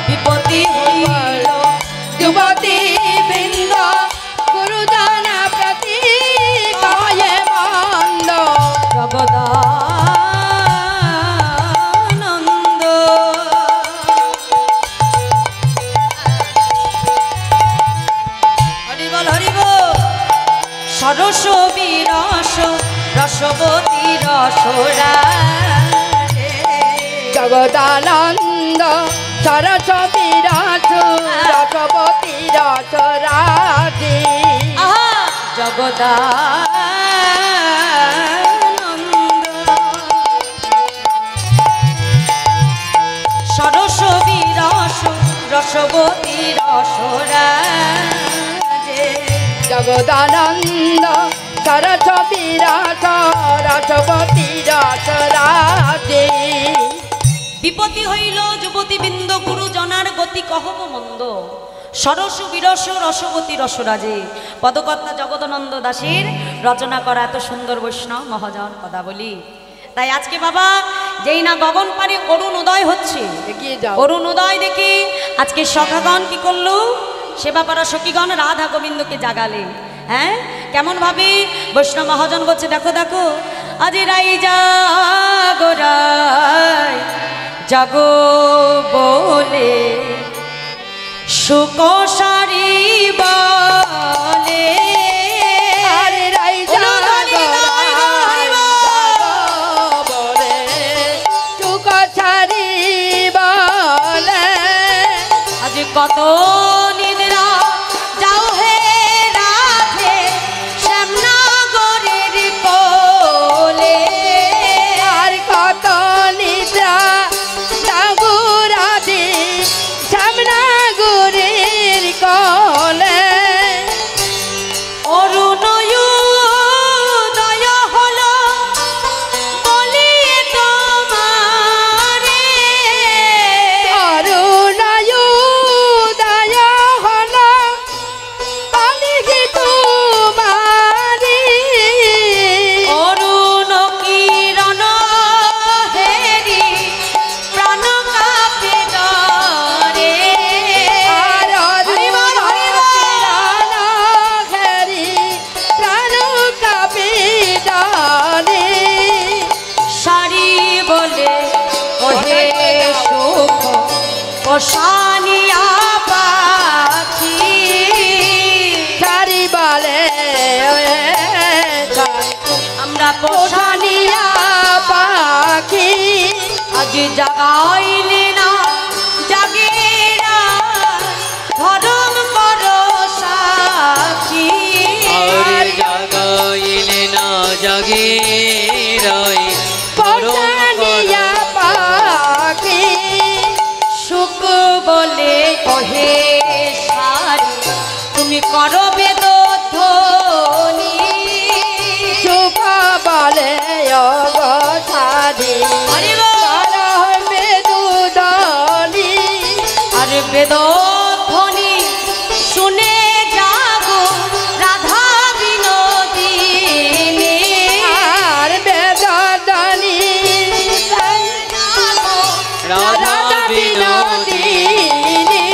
বিপত্তি হইল যুবতী বৃন্দ, গুরুজন প্রতি কহে মন্দ। জগদানন্দ হরি বল, হরি বল। সরস বিরস রসবতী রসরা, জগদানন্দ সরস বিরস রসবতী রসরাজি। আহা জগদানন্দ সরস বিরস রসবতী রসরা, জগদানন্দ সরস বিরস রসবতী রসরাজি। বিপত্তি হইল যুবতী বৃন্দ, গুরুজনার গতি কহব মন্দ। সরস বিরস রসবতী রসরাজে। পদকর্তা জগদানন্দ দাসের রচনা করা এত সুন্দর বৈষ্ণব মহাজন পদাবলী। তাই আজকে বাবা যেই না গগন পারে অরুণ উদয় হচ্ছে, এগিয়ে যাও। অরুণ উদয় দেখি আজকে সখাগণ কি করলো? সেবাপাড়া সখীগণ রাধা গোবিন্দকে জাগালে। হ্যাঁ, কেমন ভাবে বৈষ্ণব মহাজন বলছে, দেখো দেখো, আজ রাই জাগো রাই জাগো বলে সুকসারি বলে। আরে রাই বলে সুকসারি বলে। আজ কত নিদ্রা যাও হে রাধে শ্যামনগরের কোলে। আর কত নিদ্রা জাগুরাধি শ্যামনগরের কোলে। অরুণোদয় হলো বলিয়ে তোমারে। অরুণোদয় হলো বলিয়ে তোমারে। অরুণ কিরণ হেরি প্রাণ কাঁপে ডরে। আর অরুণ কিরণ হেরি প্রাণ কাঁপে ডরে। সারি বলে ওহে সুখ পোষানিয়া পাখি। সারি বলে আমরা পোষানিয়া পোষানিয়া পাখি। আজ জাগাইলে না জাগেরা ধরম করো সাক্ষী। আর জাগাইলে না জাগে রাই পোষানিয়া পাখি। সুখ বলে কহে সারি তুমি করো বেদ ধ্বনি। সুখ বলে সারি হরি বল। বেদুদনি। আর বেদ ধ্বনি শুনে যাগো রাধা বিনোদিনী। আর বেদনি রাধা বিনোদিনী।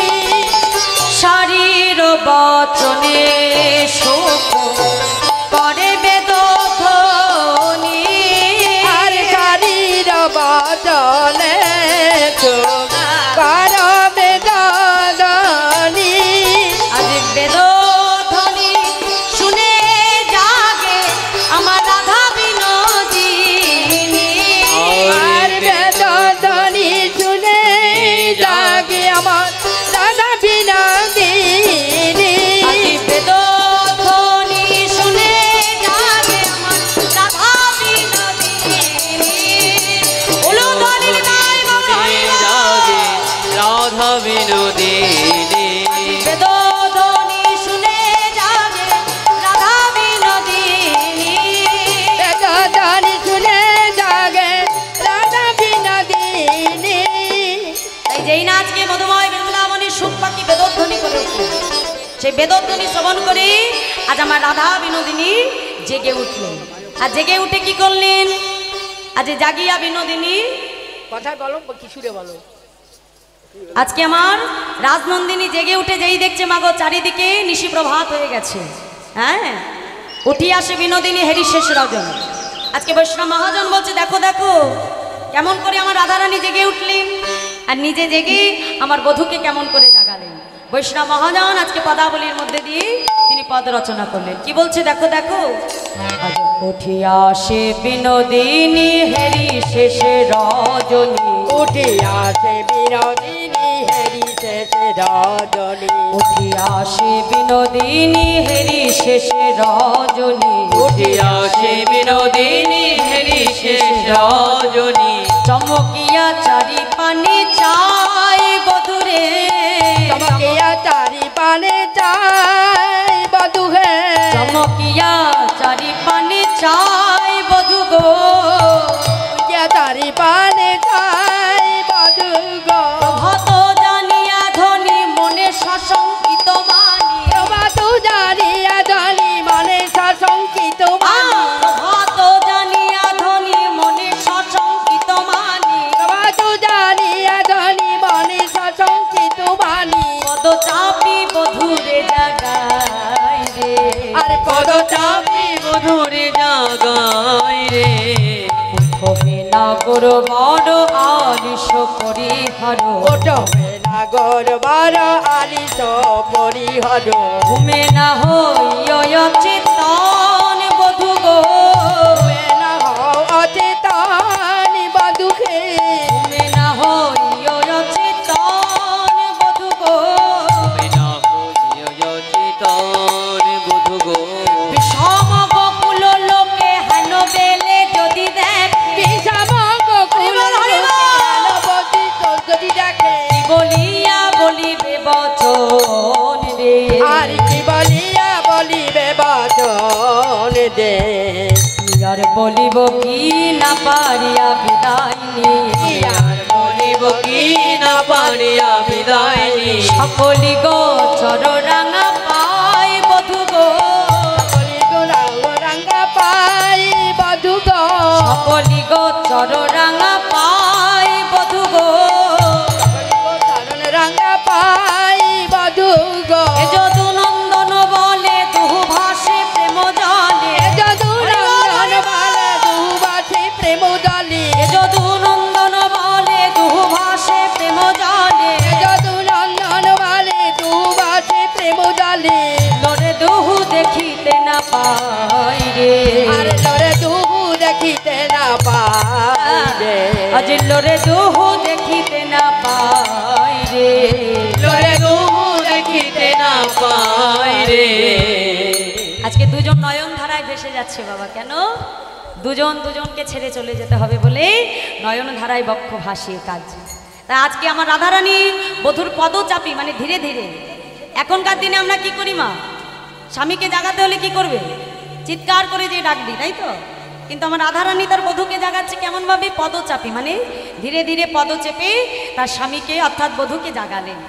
বচনে শোক করে বেদধ্বনি আর শরীর বচনে শোক করে বেদধ্বনি আজ বেদধ্বনি শুনে জাগে আমার রাধা বিনোদিনী আর বেদধ্বনি শুনে জাগে আমার রাধা বিনোদিনী আজ বেদধ্বনি শুনে জাগে আমার রাধা বিনোদিনী উলুধ্বনির গায় গৌর জাগে রাধা বিনোদিনী বেদধ্বনি শুনে জাগে রাধা বিনোদিনী বেদধ্বনি শুনে জাগে রাধা বিনোদিনী তাই যেই না আজকে মধুময় বৃন্দাবনের সুখ পাখি বেদধ্বনি করে উঠল, সেই বেদধ্বনি শ্রবণ করে আজ আমার রাধা বিনোদিনী জেগে উঠলেন। আর জেগে উঠে কি করলেন? আজ জাগিয়া বিনোদিনী কথায় বলো কি সুরে বলো আজকে আমার রাজনন্দিনী জেগে উঠে যেই দেখছে মাগো চারিদিকে নিশি প্রভাত হয়ে গেছে, হ্যাঁ উঠি আসে বিনোদিনী হেরি শেষ রজন। আজকে বৈষ্ণব মহাজন বলছে দেখো দেখো কেমন করে আমার রাধারানী জেগে উঠলেন, আর নিজে জেগে আমার বধূকে কেমন করে জাগালেন। বৈষ্ণব মহাজন আজকে পদাবলীর মধ্যে দিয়ে তিনি পদ রচনা করলেন। কি বলছে দেখো দেখো, আজ উঠি আসে বিনোদিনী হেরি শেষ রজনী উঠে আসে বিনোদিনী হেরি শেষে রজনী উঠি আসে বিনোদিনী হেরি শেষ রজনী উঠে আসে বিনোদিনী হেরি শেষ রজনী চমকিয়া চারি পানে চাই বধুরে চমকিয়া চারি পানে চাই বধূ হে চমকিয়া চারি পানে চাই বধু গো চমকিয়া চারি পানে চাই বধূ গো প্রভাত জানিয়া ধনী মনে সশঙ্কিত মানি বধূ জানিয়া ধনী মনে সশঙ্কিত মানি প্রভাত জানিয়া ধনী মনে সশঙ্কিত মানি বধূ জানিয়া ধনী মনে সশঙ্কিত মানি পদ চাপি বধুরে জাগাই রে আর পদ চাপি মধুরে জাগাই রে উঠবে না গরু বড় আলিশ করি হর ওঠবে না গরবার আলিস পরিহর ঘুমে না হইয় চেতন বধু গো না অচেতন বধূকে ঘুমে না হইয় চেতন বধু গো বিনা হইয় চিতন বুধু গো বিষম বকুল লোকে হেন বেলে যদি দেখে বিষম গোকুল যদি দেখে কি বলিয়া বলিবে বচন রে আর কি বলিয়া বলিবে বচন দে আর বলিব কি না পারিয়া বিদায় নিয়ে আর বলিব কি না পারিয়া বিদায় নি সকলি গো চর রাঙা পাই বধু গো সকলি গোলাম রাঙ্গা পাই বধূ গো সকলি গো চর রাঙা পাই বধু গো সকলি গো চরণ রাঙ্গা পাই বধূ গো এ যদু নন্দন বলে দুহু ভাসে প্রেম জলে যদু নন্দন বলে দুবাসে প্রেম জলে এ যদু নন্দন বলে দুহু ভাসে প্রেম জলে যদু নন্দন বলে দুবাসে প্রেম জলে লরে দুহু দেখিতে না পাই রে আর লরে দুহু দেখিতে না পাই রে আজ লরে দুহু দেখিতে না পাই রে লরে দুহু দেখিতে না পাই রে আজকে দুজন নয়ন ধারায় ভেসে যাচ্ছে বাবা। কেন? দুজন দুজনকে ছেড়ে চলে যেতে হবে বলে নয়ন ধারায় বক্ষ ভাসিয়ে কাজ। তা আজকে আমার রাধারানী বধুর পদচাপী মানে ধীরে ধীরে। এখনকার দিনে আমরা কি করি মা, স্বামীকে জাগাতে হলে কি করবে? চিৎকার করে যে ডাক দিই, তাই তো? কিন্তু আমার রাধারানী তার বধূকে জাগাচ্ছে কেমনভাবে? পদচাপী মানে ধীরে ধীরে পদ চেপে তার স্বামীকে অর্থাৎ বধূকে জাগালেন।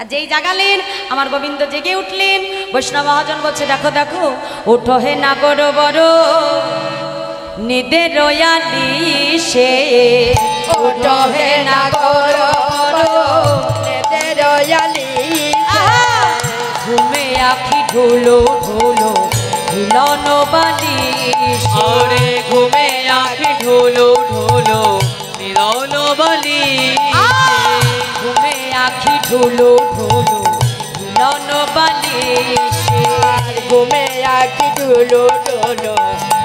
আর যেই জাগালেন আমার গোবিন্দ জেগে উঠলেন। বৈষ্ণব মহাজন বলছে দেখো দেখো, উঠো হে নাগর বড় নিদে রয়ালি সে, ওঠো হে নাগর নেদে রয়ালি ঘুমে আখি ঢুলো ঢুলো ঝুলন বালিশ আরে ঘুমে আঁখি ঢোলো ঢোলো মিলন বলি ঘুমে আখি ঢুলো ঢুলো ঝুলন বালিশ ঘুমে আখি ঢুলো ঢুলো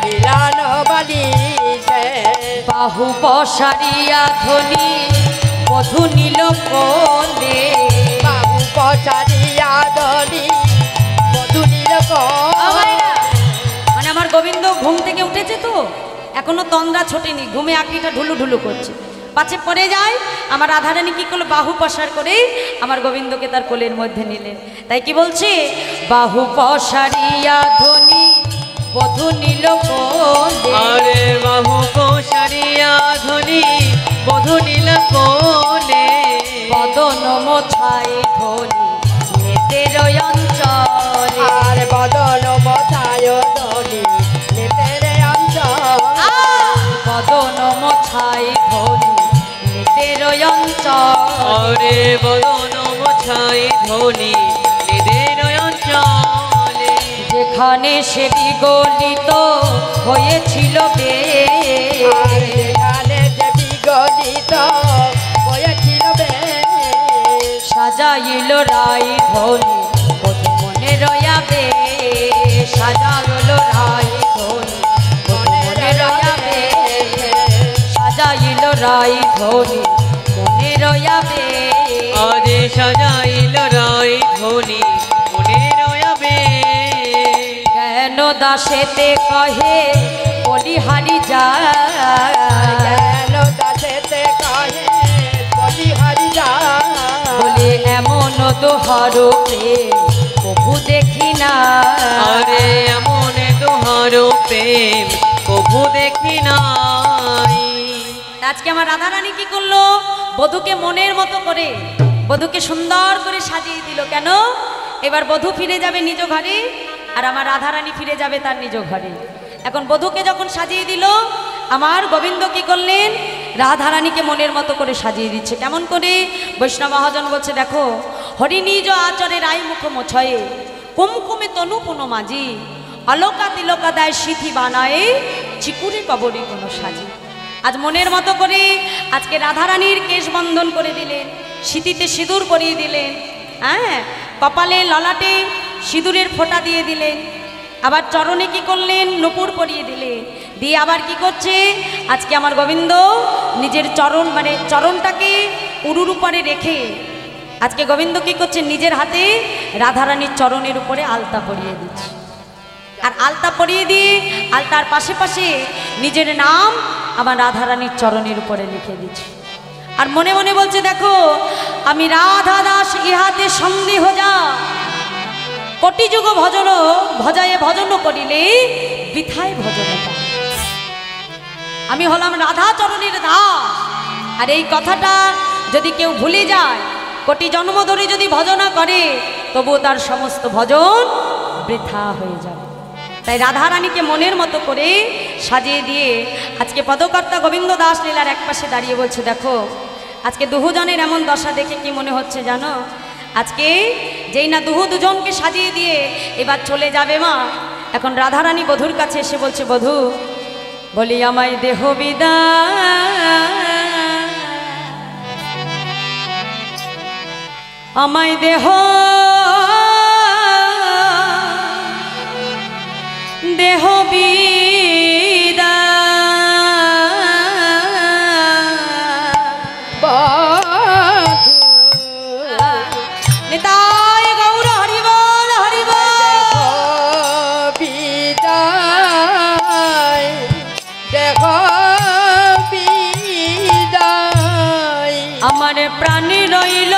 মিলন বালিশে বাহু পসারিয়া ধ্বনি বধূ নীল কোলে বাহু পচারিয়া ধনি বধূ নীল মানে আমার গোবিন্দ ঘুম থেকে উঠেছে তো এখনো তন্দ্রা ছোটেনি, ঘুমে আঁকিটা ঢুলু ঢুলু করছে, পাছে পড়ে যায়। আমার রাধারানী কি করলো, বাহু পসার করে আমার গোবিন্দকে তার কোলের মধ্যে নিলেন। তাই কি বলছে, বাহু পসারিয়া ধ্বনি বধূ নীল কোলে আরে বাহু কোশারিয়া ধ্বনি বধূ নীল কোলে বদন মোছাই ধ্বনি নেতের অঞ্চলে আর বদন বথায় ধনি নেতের অঞ্চল বদন মোছাই ধ্বনি নেতের অঞ্চল আরে বদন মোছাই ধ্বনি নিদের অঞ্চলে যেখানে সে বিগলিত হয়েছিল বে আর যেখানে যে বিগলিত হয়েছিল বেশ সাজাইল রাই ধ্বনি বধূ মনে রয়াবে সাজাইল রাই ধ্বনি বধূ মনে রয়াবে সাজাইল রাই ধ্বনি মনে রয়াবে আরে সাজাইল রাই ধ্বনি মনে রয়াবে কেন দাসেতে কহে বলিহারি যায় কেন দাসেতে কহে বলিহারি যায় বলে এমন দোহার প্রেম কবু দেখি না আরে এমন দোহার প্রেম কভু দেখি নাই। আজকে আমার রাধারানী কি করলো, বধূকে মনের মতো করে বধূকে সুন্দর করে সাজিয়ে দিল। কেন, এবার বধূ ফিরে যাবে নিজ ঘরে আর আমার রাধারানী ফিরে যাবে তার নিজ ঘরে। এখন বধূকে যখন সাজিয়ে দিল, আমার গোবিন্দ কি করলেন, রাধারানীকে মনের মতো করে সাজিয়ে দিচ্ছে। কেমন করে, বৈষ্ণব মহাজন বলছে, দেখো হরি নিজ আচরে রায় মুখ মোছয়ে কুমকুমে তনু পুনো মাঝি অলকা তিলকা দেয় সিথি বানায় চিকুরে কবরে কোনো সাজি। আজ মনের মতো করে আজকে রাধারানীর কেশ বন্ধন করে দিলেন, সিঁথিতে সিঁদুর পরিয়ে দিলেন, হ্যাঁ কপালে ললাটে সিঁদুরের ফোঁটা দিয়ে দিলেন, আবার চরণে কি করলেন, নূপুর পরিয়ে দিলেন, দিয়ে আবার কি করছে, আজকে আমার গোবিন্দ নিজের চরণ মানে চরণটাকে উরুর উপরে রেখে আজকে গোবিন্দ কি করছে, নিজের হাতে রাধারানীর চরণের উপরে আলতা পরিয়ে দিচ্ছে। আর আলতা পরিয়ে দিয়ে আলতার পাশে পাশে নিজের নাম আমার রাধারানীর চরণের উপরে লিখে দিচ্ছে। আর মনে মনে বলছে, দেখো আমি রাধা দাস ইহাতে সন্দেহ যা কোটি যুগ ভজন ভজায়ে ভজন করিলে বৃথায় ভজন পায়। আমি হলাম রাধা চরণের দাস, আর এই কথাটা যদি কেউ ভুলে যায়, কোটি জন্ম ধরে যদি ভজনা করে, তবুও তার সমস্ত ভজন বৃথা হয়ে যাবে। তাই রাধারানীকে মনের মতো করে সাজিয়ে দিয়ে আজকে পদকর্তা গোবিন্দ দাস লীলার এক পাশে দাঁড়িয়ে বলছে, দেখো আজকে দুজনের এমন দশা দেখে কি মনে হচ্ছে জানো, আজকে যেই না দুজনকে সাজিয়ে দিয়ে এবার চলে যাবে মা, এখন রাধারানী বধূর কাছে এসে বলছে, বধূ বলি আমায় দেহ বিদায়, আমায় দেহ দেহ নিতাই গৌর হরিবল হরিবল বিদায় দেহ বিদায় আমার প্রাণী রইল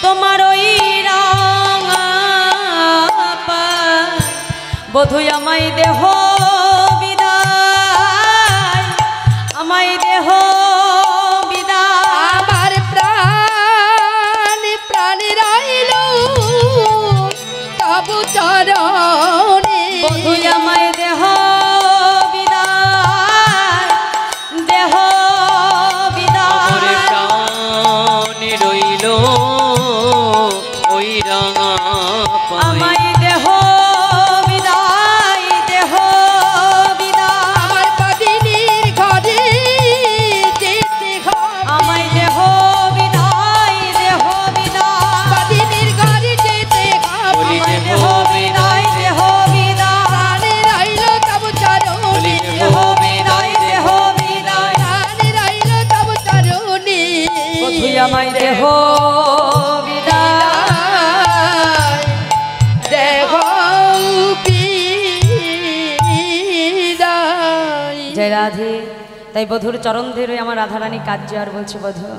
তোমার ওই রাঙা পায়, বধূ আমায় দেহ বিদায়, আমায় দেহ বিদায়, আমার প্রাণী প্রাণী রইল তবু চরণে বধূ আমায় দেহ বিদায়, দেহ আমার বিদায়, প্রাণ আমায় দেহ বিদায়, দেহ বিদায়। জয় রাধে। তাই বধুর চরণ ধরে আমার রাধারানী কার্য আর বলছে, বধু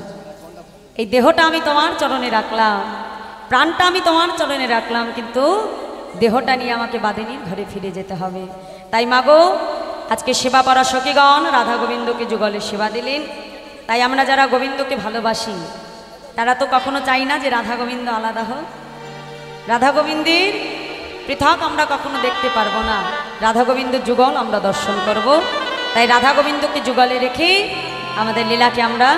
এই দেহটা আমি তোমার চরণে রাখলাম, প্রাণটা আমি তোমার চরণে রাখলাম, কিন্তু দেহটা নিয়ে আমাকে বাদিনীর ঘরে ফিরে যেতে হবে। তাই মাগো আজকে সেবা করা সখীগণ রাধা গোবিন্দকে যুগলে সেবা দিলেন। তাই আমরা যারা গোবিন্দকে ভালোবাসি তারা তো কখনো চাই না যে রাধা গোবিন্দ আলাদা হোক, রাধা গোবিন্দের পৃথক আমরা কখনো দেখতে পারবো না। রাধা গোবিন্দ যুগল আমরা দর্শন করব। তাই রাধা গোবিন্দকে যুগলে রেখে আমাদের লীলাকে আমরা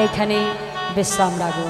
এইখানে বিশ্রাম রাখবো।